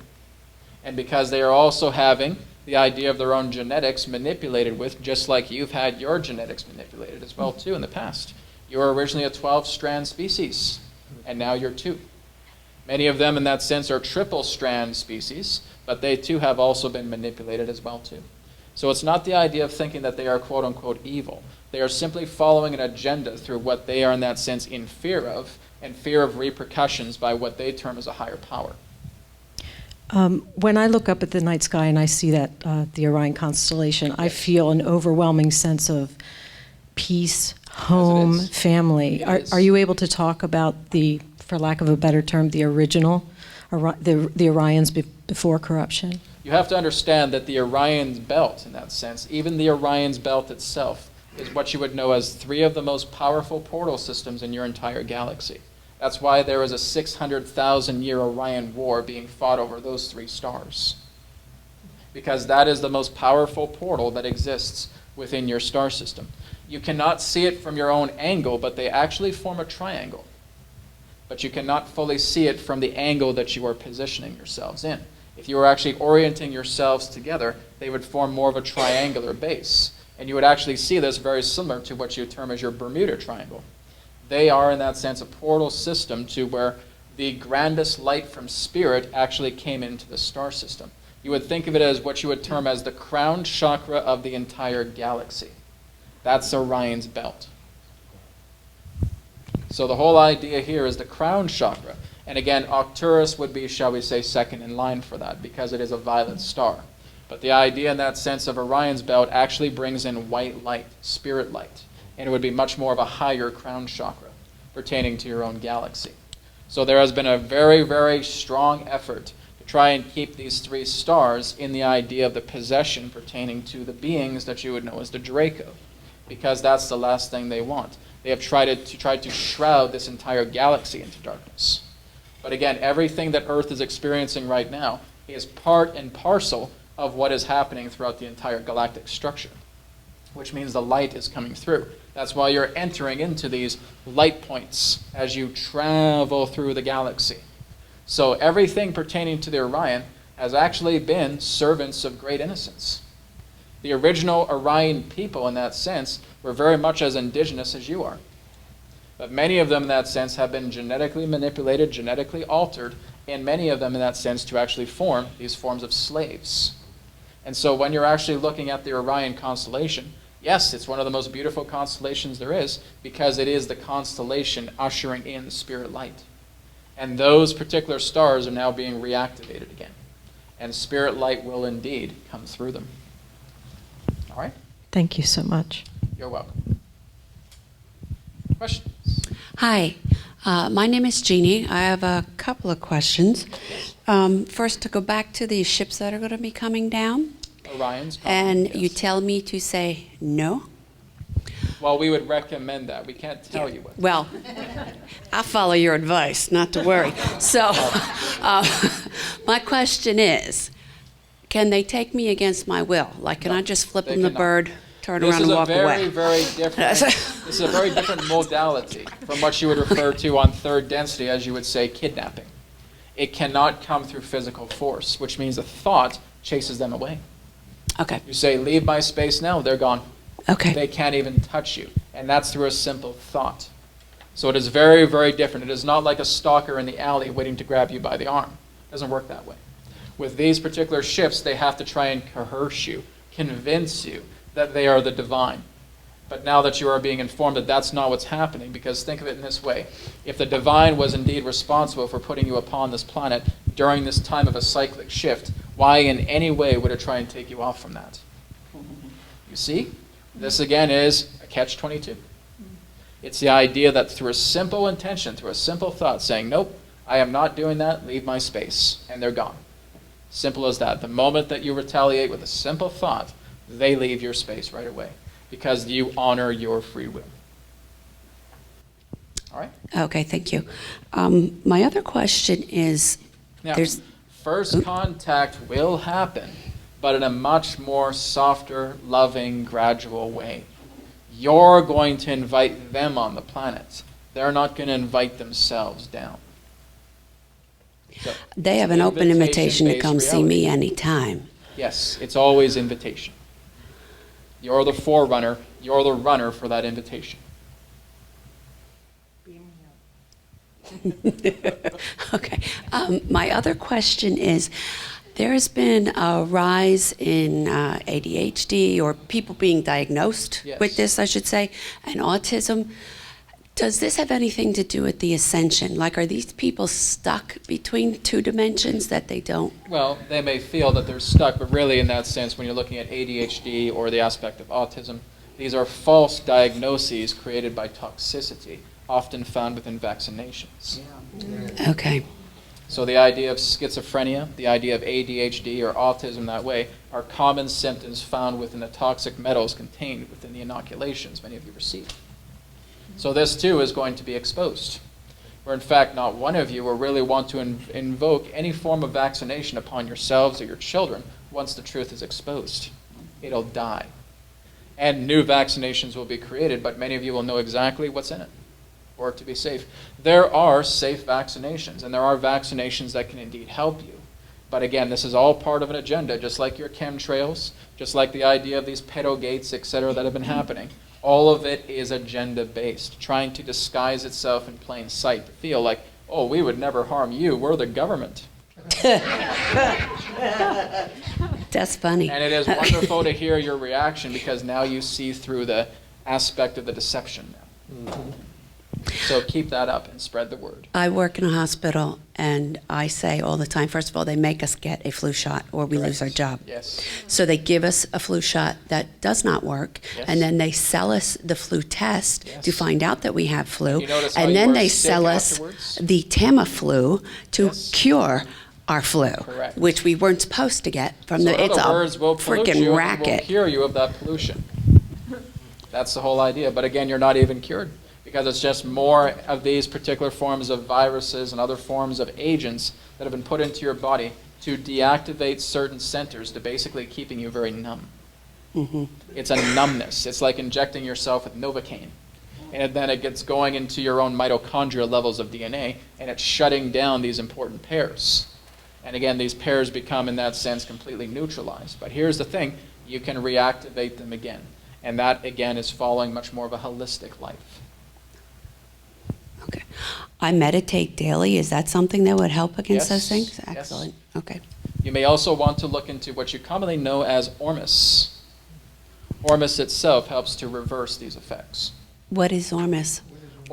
And because they are also having the idea of their own genetics manipulated with, just like you've had your genetics manipulated as well too in the past. You were originally a 12-strand species, and now you're 2. Many of them in that sense are triple-strand species, but they too have also been manipulated as well too. So it's not the idea of thinking that they are quote-unquote evil. They are simply following an agenda through what they are in that sense in fear of, and fear of repercussions by what they term as a higher power. When I look up at the night sky and I see that the Orion constellation, I feel an overwhelming sense of peace, home, family. Are you able to talk about the, for lack of a better term, the original, the Orions before corruption? You have to understand that the Orion's belt, in that sense, even the Orion's belt itself, is what you would know as 3 of the most powerful portal systems in your entire galaxy. That's why there is a 600,000-year Orion War being fought over those 3 stars. Because that is the most powerful portal that exists within your star system. You cannot see it from your own angle, but they actually form a triangle. But you cannot fully see it from the angle that you are positioning yourselves in. If you were actually orienting yourselves together, they would form more of a triangular base. And you would actually see this very similar to what you term as your Bermuda Triangle. They are, in that sense, a portal system to where the grandest light from spirit actually came into the star system. You would think of it as what you would term as the crown chakra of the entire galaxy. That's Orion's belt. So the whole idea here is the crown chakra. And again, Arcturus would be, shall we say, second in line for that because it is a violet star. But the idea in that sense of Orion's belt actually brings in white light, spirit light. And it would be much more of a higher crown chakra pertaining to your own galaxy. So there has been a very, very strong effort to try and keep these three stars in the idea of the possession pertaining to the beings that you would know as the Draco, because that's the last thing they want. They have tried to shroud this entire galaxy into darkness. But again, everything that Earth is experiencing right now is part and parcel of what is happening throughout the entire galactic structure, which means the light is coming through. That's why you're entering into these light points as you travel through the galaxy. So everything pertaining to the Orion has actually been servants of great innocence. The original Orion people, in that sense, were very much as indigenous as you are. But many of them, in that sense, have been genetically manipulated, genetically altered, and many of them, in that sense, to actually form these forms of slaves. And so when you're actually looking at the Orion constellation, yes, it's one of the most beautiful constellations there is because it is the constellation ushering in the spirit light. And those particular stars are now being reactivated again. And spirit light will indeed come through them. All right? Thank you so much. You're welcome. Questions? Hi, my name is Jeannie. I have a couple of questions. First, to go back to the ships that are going to be coming down. Orion's coming, And yes. you tell me to say no? Well, we would recommend that. We can't tell you what. Well, I'll follow your advice, not to worry. So, my question is, can they take me against my will? Like, can I just flip they them the cannot. bird, turn around and walk away? This is a very different modality from what you would refer to on third density as you would say kidnapping. It cannot come through physical force, which means a thought chases them away. Okay. You say, leave my space now, they're gone. Okay. They can't even touch you. And that's through a simple thought. So it is very, very different. It is not like a stalker in the alley waiting to grab you by the arm. It doesn't work that way. With these particular ships, they have to try and coerce you, convince you that they are the divine. But now that you are being informed that that's not what's happening, because think of it in this way. If the divine was indeed responsible for putting you upon this planet during this time of a cyclic shift, why in any way would it try and take you off from that? You see? This again is a catch-22. It's the idea that through a simple intention, through a simple thought, saying, nope, I am not doing that, leave my space, and they're gone. Simple as that. The moment that you retaliate with a simple thought, they leave your space right away because you honor your free will. All right? Okay, thank you. My other question is, Now, there's... first contact will happen, but in a much more softer, loving, gradual way. You're going to invite them on the planet. They're not going to invite themselves down. So, They have an open invitation to come see me anytime. Yes, it's always invitation. You're the forerunner. You're the runner for that invitation. Okay. My other question is, there's been a rise in ADHD, or people being diagnosed Yes. with this, I should say, and autism. Does this have anything to do with the ascension? Like, are these people stuck between two dimensions that they don't? Well, they may feel that they're stuck, but really in that sense, when you're looking at ADHD or the aspect of autism, these are false diagnoses created by toxicity, often found within vaccinations. Okay. So the idea of schizophrenia, the idea of ADHD or autism that way, are common symptoms found within the toxic metals contained within the inoculations many of you receive. So this too is going to be exposed, where in fact not one of you will really want to invoke any form of vaccination upon yourselves or your children once the truth is exposed. It'll die. And new vaccinations will be created, but many of you will know exactly what's in it, or to be safe. There are safe vaccinations, and there are vaccinations that can indeed help you. But again, this is all part of an agenda, just like your chemtrails, just like the idea of these pedo gates, etc., that have been happening. All of it is agenda-based, trying to disguise itself in plain sight, to feel like, oh, we would never harm you, we're the government. That's funny. And it is wonderful to hear your reaction, because now you see through the aspect of the deception now. So keep that up and spread the word. I work in a hospital, and I say all the time, first of all, they make us get a flu shot or we lose our job. Yes. So they give us a flu shot that does not work, Yes. and then they sell us the flu test Yes. to find out that we have flu, You notice how and you then are they sick sell us afterwards? the Tamiflu to Yes. cure our flu, Correct. which we weren't supposed to get from So the. in It's other a words, we'll pollute freaking you and we'll racket. cure you of that pollution. That's the whole idea. But again, you're not even cured because it's just more of these particular forms of viruses and other forms of agents that have been put into your body to deactivate certain centers to basically keeping you very numb. Mm-hmm. It's a numbness. It's like injecting yourself with Novocaine. And then it gets going into your own mitochondrial levels of DNA, and it's shutting down these important pairs. And again, these pairs become, in that sense, completely neutralized. But here's the thing, you can reactivate them again. And that, again, is following much more of a holistic life. Okay. I meditate daily. Is that something that would help against those things? Yes. Excellent. Okay. You may also want to look into what you commonly know as Ormus. Ormus itself helps to reverse these effects. What is Ormus?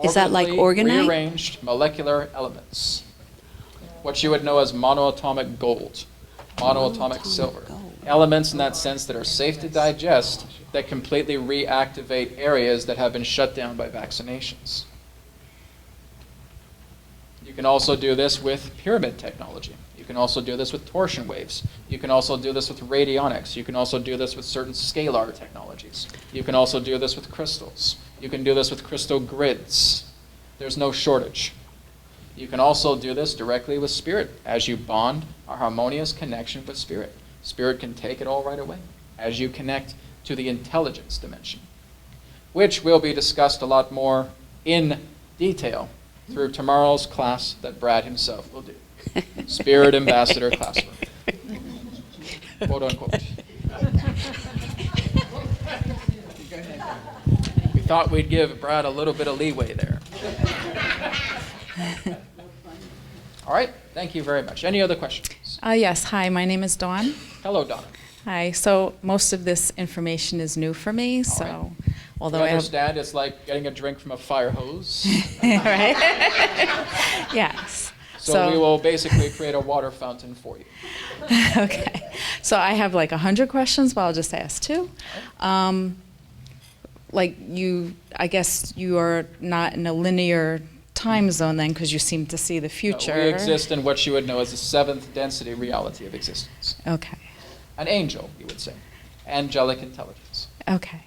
Is that like Orbitally organite? rearranged molecular elements. What you would know as monoatomic gold, monoatomic silver. Elements in that sense that are safe to digest that completely reactivate areas that have been shut down by vaccinations. You can also do this with pyramid technology. You can also do this with torsion waves. You can also do this with radionics. You can also do this with certain scalar technologies. You can also do this with crystals. You can do this with crystal grids. There's no shortage. You can also do this directly with spirit as you bond a harmonious connection with spirit. Spirit can take it all right away as you connect to the intelligence dimension, which will be discussed a lot more in detail through tomorrow's class that Brad himself will do. Spirit Ambassador classroom. Quote unquote. We thought we'd give Brad a little bit of leeway there. All right, thank you very much. Any other questions? Yes, hi, my name is Dawn. Hello, Donna. Hi, so most of this information is new for me, so right. although We I have, understand it's like getting a drink from a fire hose. right? Yes. So we will basically create a water fountain for you. Okay, so I have like 100 questions, but I'll just ask two. Like you, I guess you are not in a linear time zone then, because you seem to see the future. We exist in what you would know as the seventh density reality of existence. Okay. An angel, you would say. Angelic intelligence. Okay.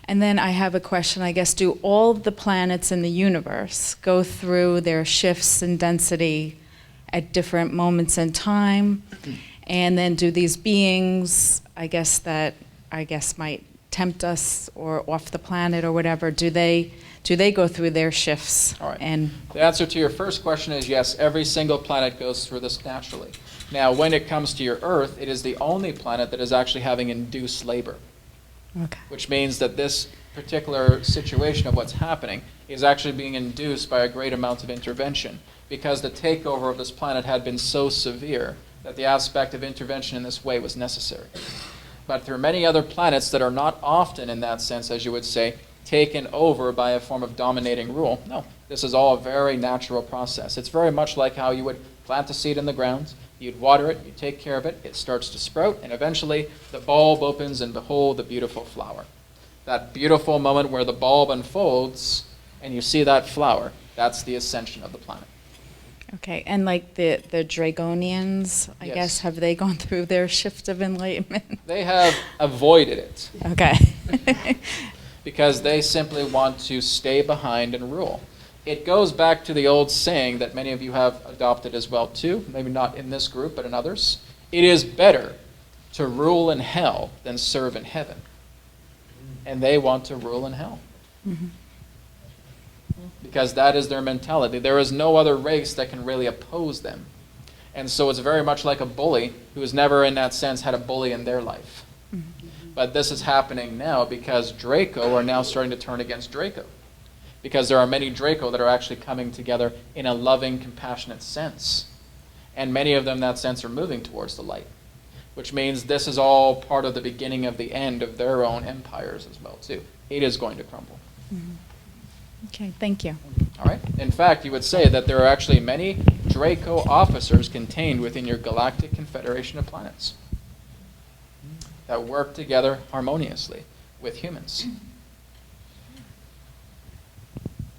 And then I have a question, I guess, do all the planets in the universe go through their shifts in density at different moments in time? And then do these beings, I guess might tempt us or off the planet or whatever, do they go through their shifts? All right. And the answer to your first question is yes, every single planet goes through this naturally. Now, when it comes to your Earth, it is the only planet that is actually having induced labor. Okay. Which means that this particular situation of what's happening is actually being induced by a great amount of intervention because the takeover of this planet had been so severe that the aspect of intervention in this way was necessary. But through many other planets that are not often in that sense, as you would say, taken over by a form of dominating rule, no, this is all a very natural process. It's very much like how you would plant a seed in the ground, you'd water it, you take care of it, it starts to sprout, and eventually the bulb opens and behold the beautiful flower. That beautiful moment where the bulb unfolds and you see that flower, that's the ascension of the planet. okay, and like the Dragonians, I Yes. guess, have they gone through their shift of enlightenment? They have avoided it Okay. because they simply want to stay behind and rule. It goes back to the old saying that many of you have adopted as well too, maybe not in this group but in others. It is better to rule in hell than serve in heaven. And they want to rule in hell. Mm-hmm. Because that is their mentality. There is no other race that can really oppose them. And so it's very much like a bully who has never in that sense had a bully in their life. Mm-hmm. But this is happening now because Draco are now starting to turn against Draco. Because there are many Draco that are actually coming together in a loving, compassionate sense. And many of them, in that sense, are moving towards the light. Which means this is all part of the beginning of the end of their own empires as well, too. It is going to crumble. Mm-hmm. Okay, thank you. All right. In fact, you would say that there are actually many Draco officers contained within your galactic confederation of planets that work together harmoniously with humans.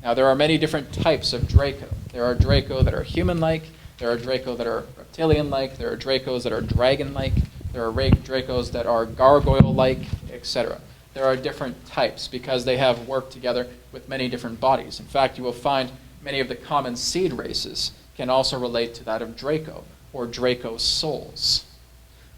Now, there are many different types of Draco. There are Draco that are human-like. There are Draco that are reptilian-like. There are Dracos that are dragon-like. There are Dracos that are gargoyle-like, etc. There are different types because they have worked together with many different bodies. In fact, you will find many of the common seed races can also relate to that of Draco or Draco souls.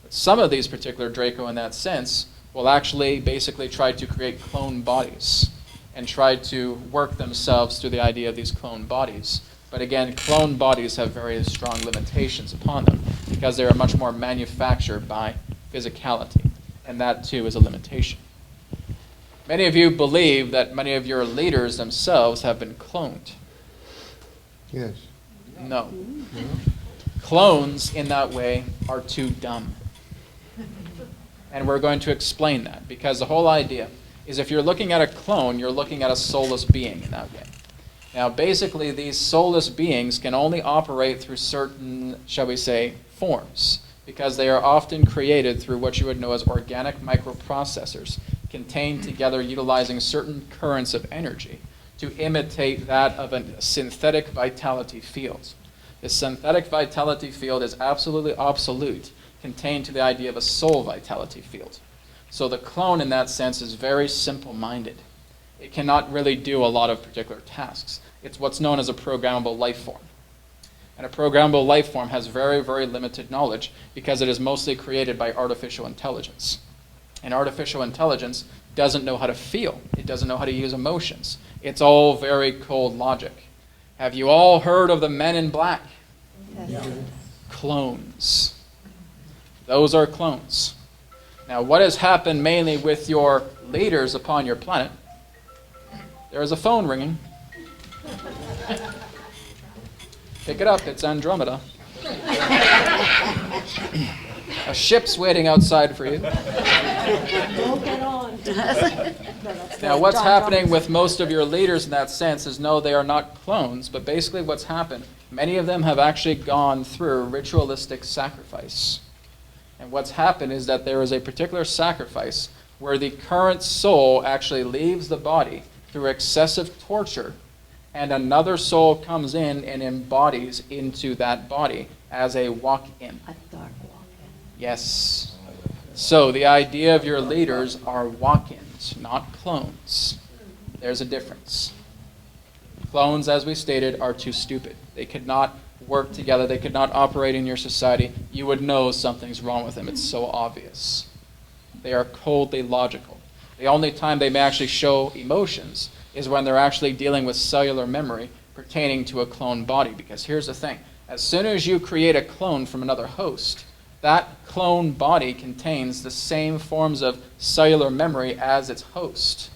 But some of these particular Draco in that sense will actually basically try to create clone bodies and try to work themselves through the idea of these clone bodies. But again, clone bodies have very strong limitations upon them because they are much more manufactured by physicality, and that too is a limitation. Many of you believe that many of your leaders themselves have been cloned. Yes. No. Clones in that way are too dumb. And we're going to explain that because the whole idea is if you're looking at a clone, you're looking at a soulless being in that way. Now, basically, these soulless beings can only operate through certain, shall we say, forms, because they are often created through what you would know as organic microprocessors, contained together utilizing certain currents of energy to imitate that of a synthetic vitality field. The synthetic vitality field is absolutely obsolete, contained to the idea of a soul vitality field. So the clone in that sense is very simple-minded. It cannot really do a lot of particular tasks. It's what's known as a programmable life form. And a programmable life form has very, very limited knowledge because it is mostly created by artificial intelligence. And artificial intelligence doesn't know how to feel. It doesn't know how to use emotions. It's all very cold logic. Have you all heard of the Men in Black? Yes. Clones. Those are clones. Now, what has happened mainly with your leaders upon your planet? There is a phone ringing. Pick it up, it's Andromeda. A ship's waiting outside for you. Don't get on. Now, what's happening with most of your leaders in that sense is no, they are not clones, but basically what's happened, many of them have actually gone through ritualistic sacrifice. And what's happened is that there is a particular sacrifice where the current soul actually leaves the body through excessive torture, and another soul comes in and embodies into that body as a walk-in. A dark walk-in. Yes. So the idea of your leaders are walk-ins, not clones. There's a difference. Clones, as we stated, are too stupid. They could not work together. They could not operate in your society. You would know something's wrong with them. It's so obvious. They are coldly logical. The only time they may actually show emotions is when they're actually dealing with cellular memory pertaining to a clone body. Because here's the thing. As soon as you create a clone from another host, that clone body contains the same forms of cellular memory as its host.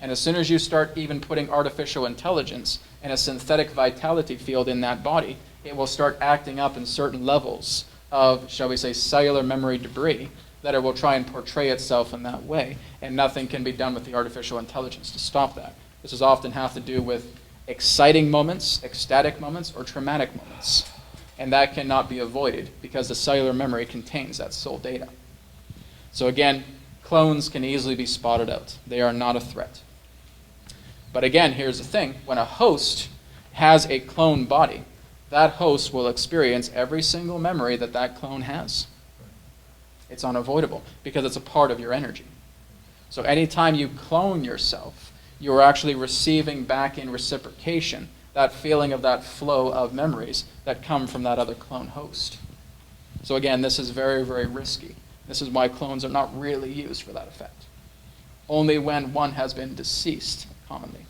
And as soon as you start even putting artificial intelligence and a synthetic vitality field in that body, it will start acting up in certain levels of, shall we say, cellular memory debris that it will try and portray itself in that way. And nothing can be done with the artificial intelligence to stop that. This is often have to do with exciting moments, ecstatic moments, or traumatic moments. And that cannot be avoided because the cellular memory contains that soul data. So again, clones can easily be spotted out. They are not a threat. But again, here's the thing. When a host has a clone body, that host will experience every single memory that that clone has. It's unavoidable because it's a part of your energy. So anytime you clone yourself, you are actually receiving back in reciprocation that feeling of that flow of memories that come from that other clone host. So again, this is very, very risky. This is why clones are not really used for that effect. Only when one has been deceased, commonly.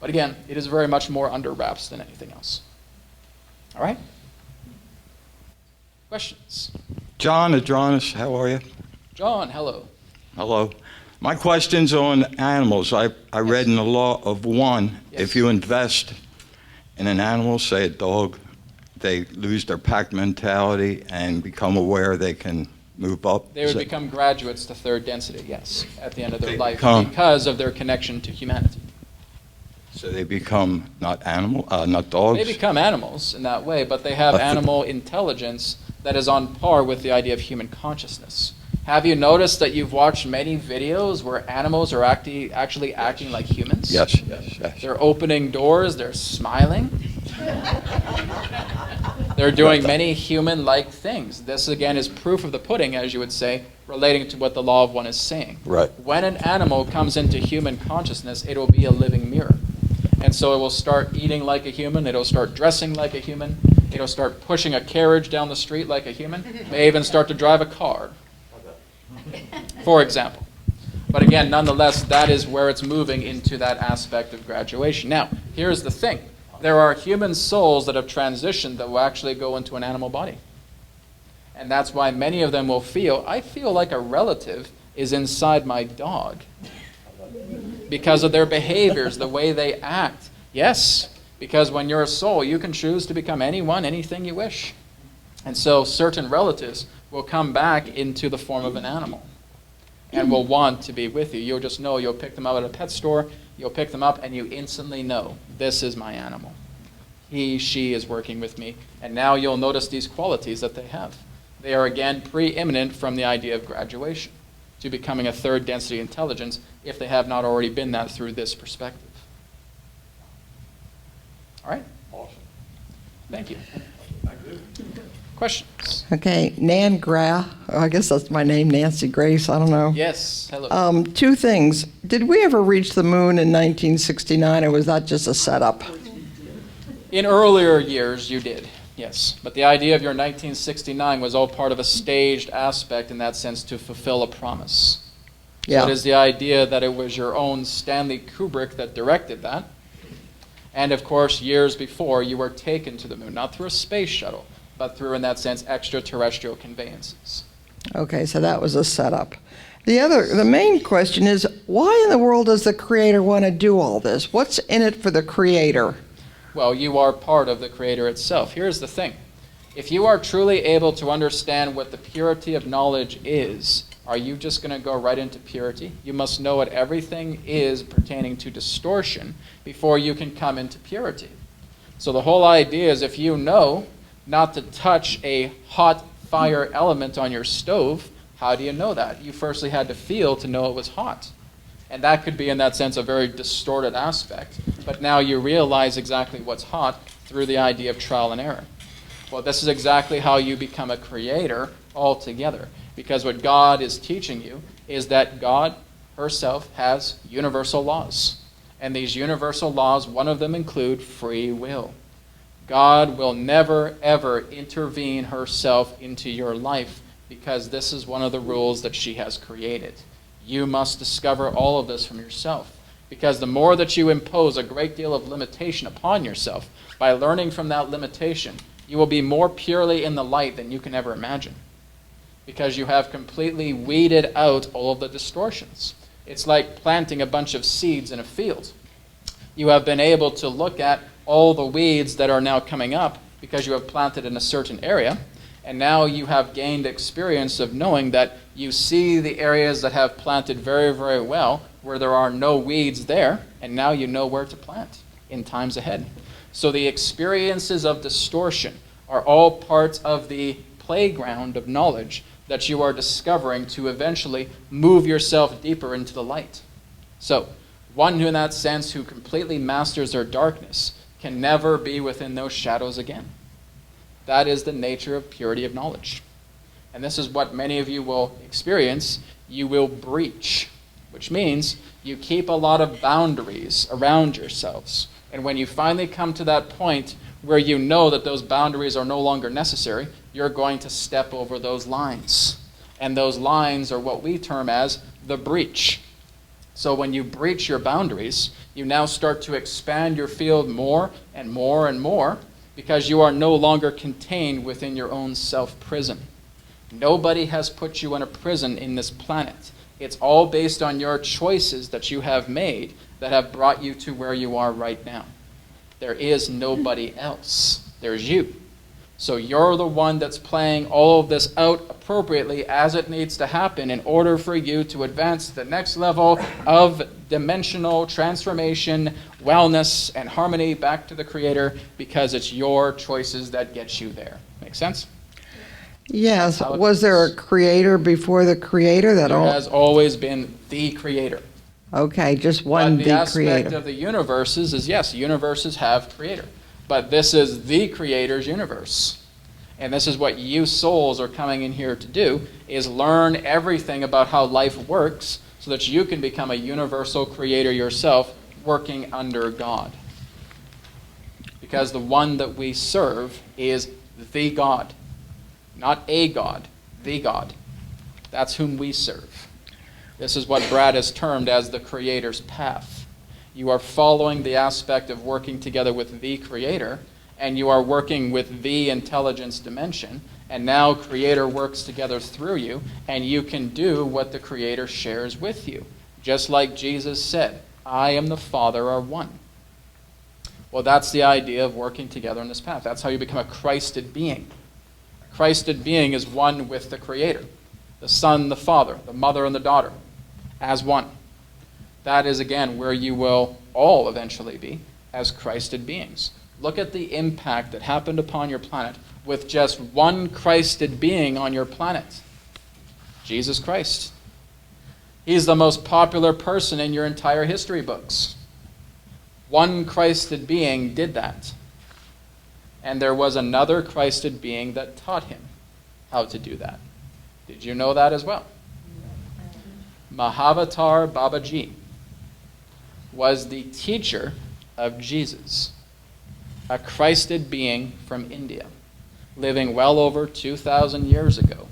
But again, it is very much more under wraps than anything else. All right? Questions? John Adronis, how are you? John, hello. Hello. My question's on animals. I read in the Law of One, if you invest in an animal, say a dog, they lose their pack mentality and become aware they can move up. They would become graduates to third density, yes, at the end of their life become- because of their connection to humanity. So they become not dogs? They become animals in that way, but they have animal intelligence that is on par with the idea of human consciousness. Have you noticed that you've watched many videos where animals are actually acting like humans? Yes, yes, yes. They're opening doors, they're smiling. They're doing many human-like things. This, again, is proof of the pudding, as you would say, relating to what the law of one is saying. Right. When an animal comes into human consciousness, it will be a living mirror. And so it will start eating like a human, it'll start dressing like a human, it'll start pushing a carriage down the street like a human, may even start to drive a car, for example. But again, nonetheless, that is where it's moving into that aspect of graduation. Now, here's the thing. There are human souls that have transitioned that will actually go into an animal body. And that's why many of them will feel, I feel like a relative is inside my dog because of their behaviors, the way they act. Yes, because when you're a soul, you can choose to become anyone, anything you wish. And so certain relatives will come back into the form of an animal and will want to be with you. You'll just know, you'll pick them up at a pet store, you'll pick them up, and you instantly know, this is my animal. He, she is working with me. And now you'll notice these qualities that they have. They are, again, preeminent from the idea of graduation to becoming a third density intelligence if they have not already been that through this perspective. All right? Awesome. Thank you. Questions? Okay, Nan Gra, I guess that's my name, Nancy Grace, I don't know. Yes, hello. Two things. Did we ever reach the moon in 1969, or was that just a setup? In earlier years, you did, yes. But the idea of your 1969 was all part of a staged aspect in that sense to fulfill a promise. Yeah. So it is the idea that it was your own Stanley Kubrick that directed that. And of course, years before, you were taken to the moon, not through a space shuttle, but through, in that sense, extraterrestrial conveyances. Okay, so that was a setup. The main question is, why in the world does the Creator want to do all this? What's in it for the Creator? Well, you are part of the Creator itself. Here's the thing. If you are truly able to understand what the purity of knowledge is, are you just going to go right into purity? You must know what everything is pertaining to distortion before you can come into purity. So the whole idea is if you know not to touch a hot fire element on your stove, how do you know that? You firstly had to feel to know it was hot. And that could be, in that sense, a very distorted aspect. But now you realize exactly what's hot through the idea of trial and error. Well, this is exactly how you become a creator altogether. Because what God is teaching you is that God herself has universal laws. And these universal laws, one of them include free will. God will never, ever intervene herself into your life because this is one of the rules that she has created. You must discover all of this from yourself. Because the more that you impose a great deal of limitation upon yourself, by learning from that limitation, you will be more purely in the light than you can ever imagine. Because you have completely weeded out all of the distortions. It's like planting a bunch of seeds in a field. You have been able to look at all the weeds that are now coming up because you have planted in a certain area, and now you have gained experience of knowing that you see the areas that have planted very, very well where there are no weeds there, and now you know where to plant in times ahead. So the experiences of distortion are all parts of the playground of knowledge that you are discovering to eventually move yourself deeper into the light. So, one who in that sense who completely masters their darkness can never be within those shadows again. That is the nature of purity of knowledge. And this is what many of you will experience. You will breach, which means you keep a lot of boundaries around yourselves. And when you finally come to that point where you know that those boundaries are no longer necessary, you're going to step over those lines. And those lines are what we term as the breach. So when you breach your boundaries, you now start to expand your field more and more and more because you are no longer contained within your own self-prison. Nobody has put you in a prison in this planet. It's all based on your choices that you have made that have brought you to where you are right now. There is nobody else. There's you. So you're the one that's playing all of this out appropriately as it needs to happen in order for you to advance to the next level of dimensional transformation, wellness, and harmony back to the Creator, because it's your choices that get you there. Make sense? Yes. Was there a creator before the creator? There has always been the Creator. Okay, just one But the the aspect creator. of the universes is, yes, universes have Creator. But this is the Creator's universe. And this is what you souls are coming in here to do, is learn everything about how life works so that you can become a universal creator yourself, working under God. Because the one that we serve is the God. Not a God, the God. That's whom we serve. This is what Brad has termed as the Creator's path. You are following the aspect of working together with the Creator, and you are working with the intelligence dimension, and now Creator works together through you, and you can do what the Creator shares with you. Just like Jesus said, I am the Father are one. Well, that's the idea of working together in this path. That's how you become a Christed being. A Christed being is one with the Creator. The Son, the Father, the Mother, and the Daughter, as one. That is, again, where you will all eventually be as Christed beings. Look at the impact that happened upon your planet with just one Christed being on your planet. Jesus Christ. He's the most popular person in your entire history books. One Christed being did that. And there was another Christed being that taught him how to do that. Did you know that as well? Mahavatar Babaji was the teacher of Jesus, a Christed being from India, living well over 2,000 years ago,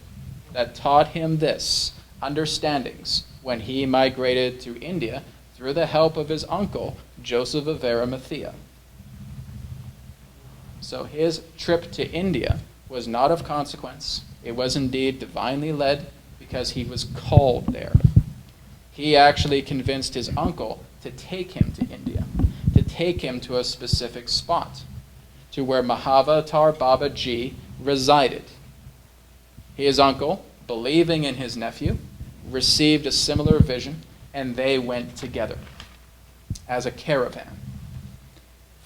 that taught him this understandings when he migrated to India through the help of his uncle, Joseph of Arimathea. So his trip to India was not of consequence. It was indeed divinely led because he was called there. He actually convinced his uncle to take him to India, to take him to a specific spot, to where Mahavatar Babaji resided. His uncle, believing in his nephew, received a similar vision, and they went together as a caravan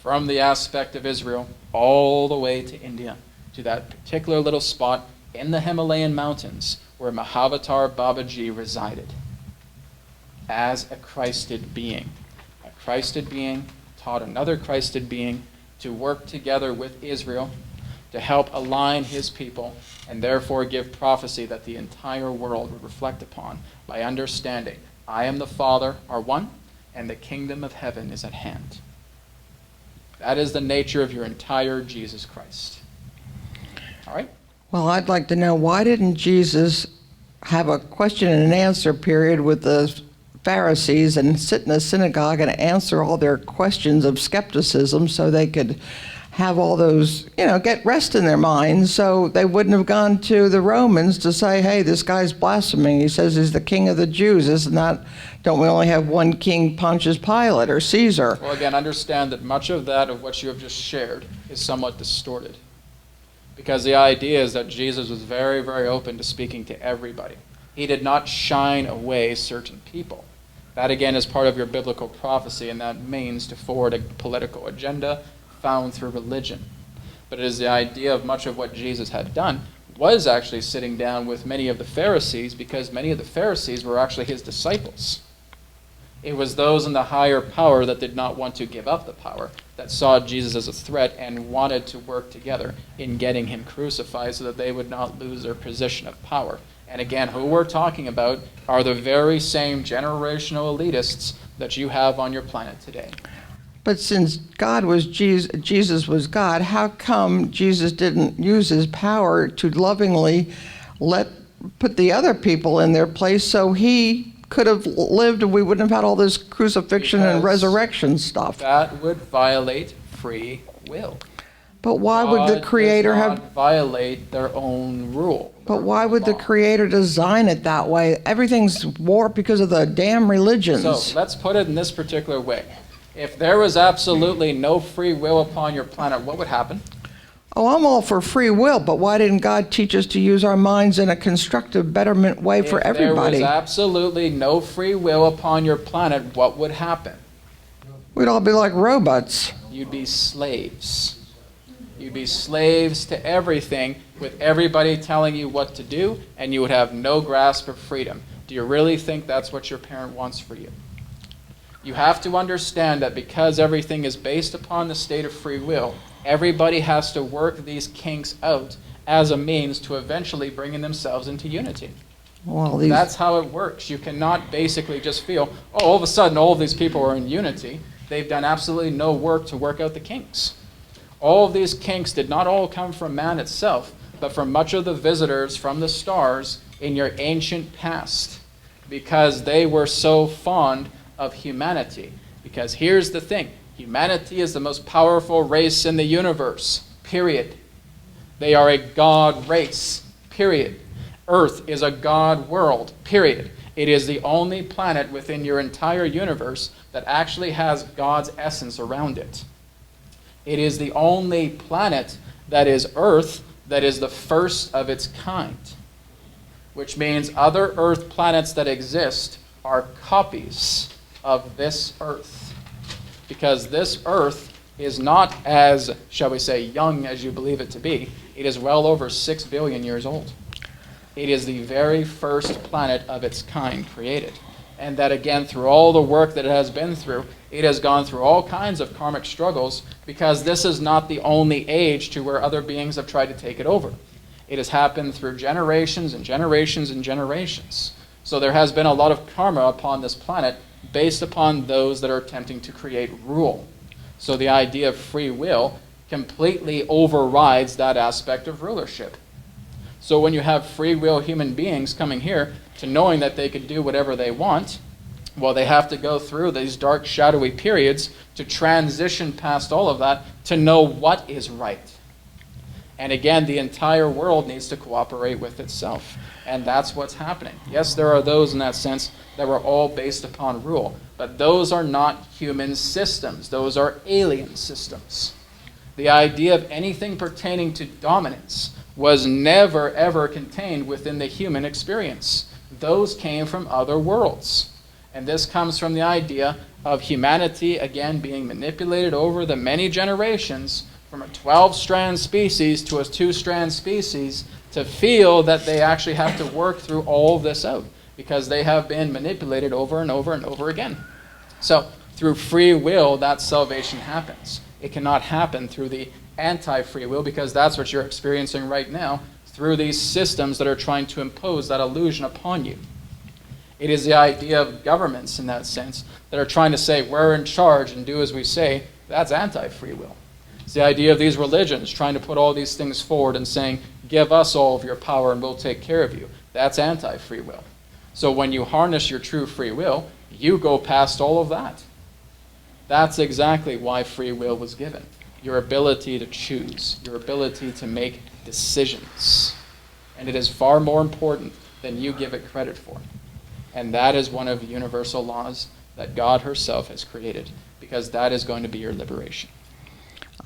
from the aspect of Israel all the way to India, to that particular little spot in the Himalayan mountains where Mahavatar Babaji resided as a Christed being. A Christed being taught another Christed being to work together with Israel to help align his people and therefore give prophecy that the entire world would reflect upon by understanding I am the Father are one, and the kingdom of heaven is at hand. That is the nature of your entire Jesus Christ. All right? Well, I'd like to know, why didn't Jesus have a question and answer period with the Pharisees and sit in a synagogue and answer all their questions of skepticism so they could have all those, get rest in their minds, so they wouldn't have gone to the Romans to say, hey, this guy's blaspheming. He says he's the king of the Jews. Isn't that, don't we only have one king, Pontius Pilate or Caesar? Well, again, understand that much of that of what you have just shared is somewhat distorted. Because the idea is that Jesus was very, very open to speaking to everybody. He did not shine away certain people. That, again, is part of your biblical prophecy, and that means to forward a political agenda found through religion. But it is the idea of much of what Jesus had done was actually sitting down with many of the Pharisees, because many of the Pharisees were actually his disciples. It was those in the higher power that did not want to give up the power, that saw Jesus as a threat and wanted to work together in getting him crucified so that they would not lose their position of power. And again, who we're talking about are the very same generational elitists that you have on your planet today. But since God was Jesus was God, how come Jesus didn't use his power to lovingly put the other people in their place so he could have lived and we wouldn't have had all this crucifixion and resurrection stuff? That would violate free will. But why would the Creator does not have violate their own rule? But why would the Creator design it that way? Everything's warped because of the damn religions. So let's put it in this particular way. If there was absolutely no free will upon your planet, what would happen? Oh, I'm all for free will, but why didn't God teach us to use our minds in a constructive, betterment way for everybody? If there was absolutely no free will upon your planet, what would happen? We'd all be like robots. You'd be slaves. You'd be slaves to everything, with everybody telling you what to do, and you would have no grasp of freedom. Do you really think that's what your parent wants for you? You have to understand that because everything is based upon the state of free will, everybody has to work these kinks out as a means to eventually bringing themselves into unity. Well, That's how it works. You cannot basically just feel, oh, all of a sudden all of these people are in unity. They've done absolutely no work to work out the kinks. All of these kinks did not all come from man itself, but from much of the visitors from the stars in your ancient past, because they were so fond of humanity. Because here's the thing, humanity is the most powerful race in the universe, period. They are a God race, period. Earth is a God world, period. It is the only planet within your entire universe that actually has God's essence around it. It is the only planet that is Earth that is the first of its kind, which means other Earth planets that exist are copies of this Earth. Because this Earth is not as, shall we say, young as you believe it to be. It is well over 6 billion years old. It is the very first planet of its kind created. And that again, through all the work that it has been through, it has gone through all kinds of karmic struggles, because this is not the only age to where other beings have tried to take it over. It has happened through generations and generations and generations. So there has been a lot of karma upon this planet based upon those that are attempting to create rule. So the idea of free will completely overrides that aspect of rulership. So when you have free will human beings coming here to knowing that they could do whatever they want, well, they have to go through these dark, shadowy periods to transition past all of that to know what is right. And again, the entire world needs to cooperate with itself. And that's what's happening. Yes, there are those in that sense that were all based upon rule, but those are not human systems. Those are alien systems. The idea of anything pertaining to dominance was never, ever contained within the human experience. Those came from other worlds. And this comes from the idea of humanity, again, being manipulated over the many generations from a 12-strand species to a 2-strand species to feel that they actually have to work through all this out because they have been manipulated over and over and over again. So through free will, that salvation happens. It cannot happen through the anti-free will, because that's what you're experiencing right now through these systems that are trying to impose that illusion upon you. It is the idea of governments in that sense that are trying to say we're in charge and do as we say. That's anti-free will. It's the idea of these religions trying to put all these things forward and saying, give us all of your power and we'll take care of you. That's anti-free will. So when you harness your true free will, you go past all of that. That's exactly why free will was given. Your ability to choose, your ability to make decisions. And it is far more important than you give it credit for. And that is one of the universal laws that God herself has created, because that is going to be your liberation.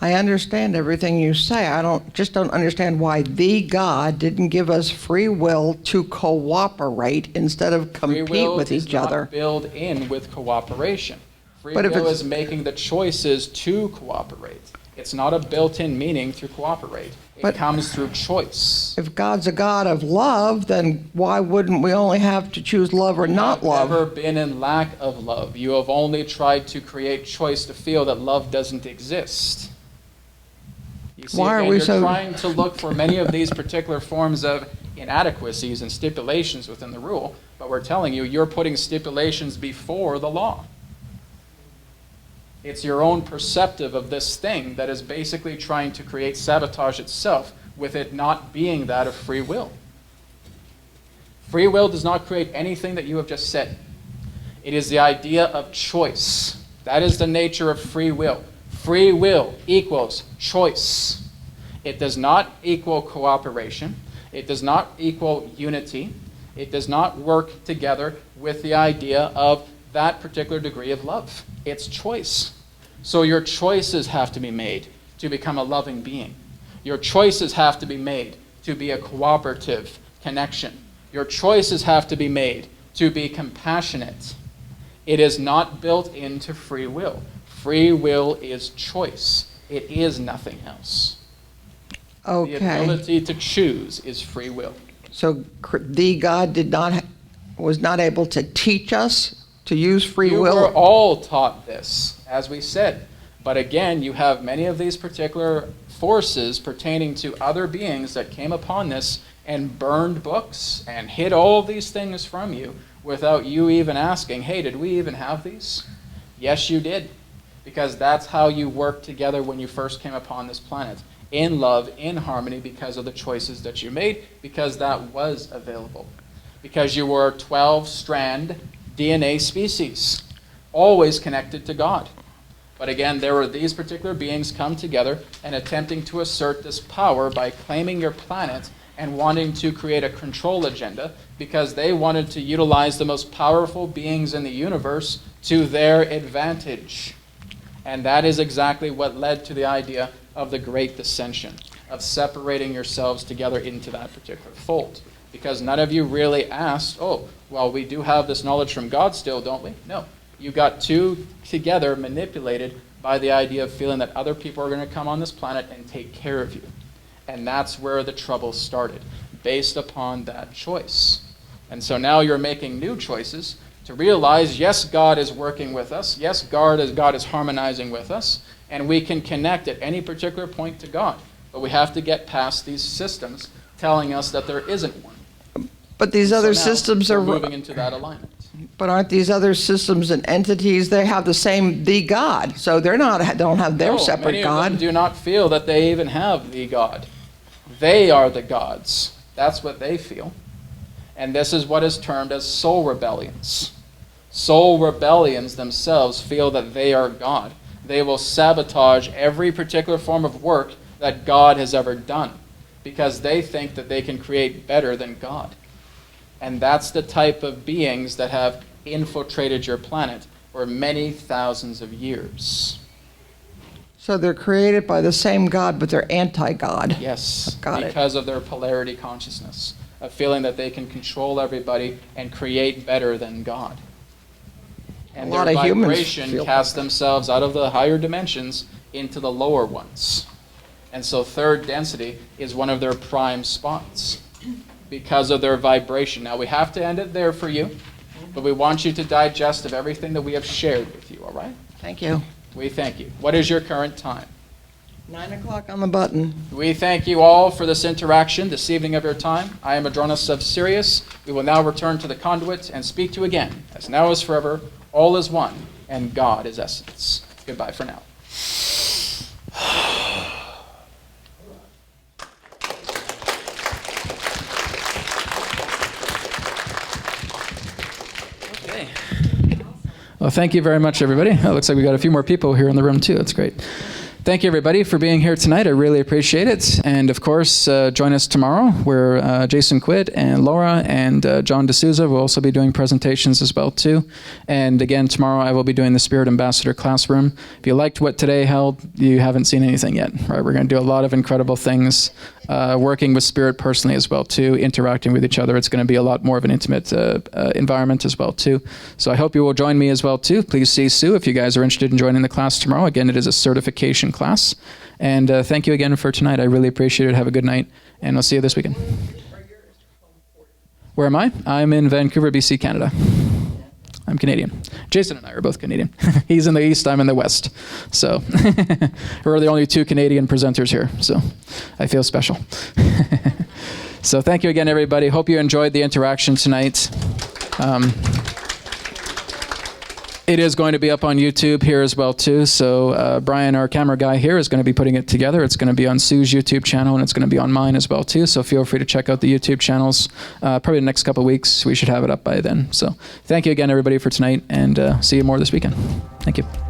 I understand everything you say. I don't understand why the God didn't give us free will to cooperate instead of compete with each other. Free will is not built in with cooperation. Free But if will it's- is making the choices to cooperate. It's not a built-in meaning to cooperate. It comes through choice. If God's a God of love, then why wouldn't we only have to choose love or not love? You have never been in lack of love. You have only tried to create choice to feel that love doesn't exist. You see, Why are again, we you're so- trying to look for many of these particular forms of inadequacies and stipulations within the rule, but we're telling you, you're putting stipulations before the law. It's your own perceptive of this thing that is basically trying to create sabotage itself, with it not being that of free will. Free will does not create anything that you have just said. It is the idea of choice. That is the nature of free will. Free will equals choice. It does not equal cooperation. It does not equal unity. It does not work together with the idea of that particular degree of love. It's choice. So your choices have to be made to become a loving being. Your choices have to be made to be a cooperative connection. Your choices have to be made to be compassionate. It is not built into free will. Free will is choice. It is nothing else. Okay. The ability to choose is free will. So the God was not able to teach us to use free You will? were all taught this, as we said. But again, you have many of these particular forces pertaining to other beings that came upon this and burned books and hid all of these things from you without you even asking, hey, did we even have these? Yes, you did. Because that's how you worked together when you first came upon this planet. In love, in harmony, because of the choices that you made, because that was available. Because you were a 12-strand DNA species, always connected to God. But again, there were these particular beings come together and attempting to assert this power by claiming your planet and wanting to create a control agenda because they wanted to utilize the most powerful beings in the universe to their advantage. And that is exactly what led to the idea of the Great Dissension, of separating yourselves together into that particular fold. Because none of you really asked, oh, well, we do have this knowledge from God still, don't we? No. You got two together manipulated by the idea of feeling that other people are going to come on this planet and take care of you. And that's where the trouble started, based upon that choice. And so now you're making new choices to realize, yes, God is working with us. Yes, God is harmonizing with us. And we can connect at any particular point to God. But we have to get past these systems telling us that there isn't one. But these other So now systems are we're moving into that alignment. But aren't these other systems and entities? They have the same the God, so don't have their separate many God. of them do not feel that they even have the God. They are the gods. That's what they feel. And this is what is termed as soul rebellions. Soul rebellions themselves feel that they are God. They will sabotage every particular form of work that God has ever done because they think that they can create better than God. And that's the type of beings that have infiltrated your planet for many thousands of years. So they're created by the same God, but they're anti-God. Yes, Got it. because of their polarity consciousness, of feeling that they can control everybody and create better than God. And A lot their of humans vibration feel casts themselves out of the higher dimensions into the lower ones. And so third density is one of their prime spots because of their vibration. Now we have to end it there for you, but we want you to digest of everything that we have shared with you, all right? Thank you. We thank you. What is your current time? 9 o'clock on the button. We thank you all for this interaction this evening of your time. I am Adronis of Sirius. We will now return to the conduit and speak to you again, as now is forever, all is one, and God is essence. Goodbye for now. Okay. Well, thank you very much, everybody. It looks like we got a few more people here in the room, too. That's great. Thank you, everybody, for being here tonight. I really appreciate it. And, of course, join us tomorrow, where Jason Quid and Laura and John D'Souza will also be doing presentations as well, too. And, again, tomorrow I will be doing the Spirit Ambassador Classroom. If you liked what today held, you haven't seen anything yet. Right? We're going to do a lot of incredible things, working with Spirit personally as well, too, interacting with each other. It's going to be a lot more of an intimate environment as well, too. So I hope you will join me as well, too. Please see Sue if you guys are interested in joining the class tomorrow. Again, it is a certification class. And thank you again for tonight. I really appreciate it. Have a good night, and I'll see you this weekend. Where am I? I'm in Vancouver, BC, Canada. I'm Canadian. Jason and I are both Canadian. He's in the East, I'm in the West. So we're the only two Canadian presenters here, so I feel special. So thank you again, everybody. Hope you enjoyed the interaction tonight. It is going to be up on YouTube here as well, too. So Brian, our camera guy here, is going to be putting it together. It's going to be on Sue's YouTube channel, and it's going to be on mine as well, too. So feel free to check out the YouTube channels. Probably the next couple of weeks, we should have it up by then. So thank you again, everybody, for tonight, and see you more this weekend. Thank you.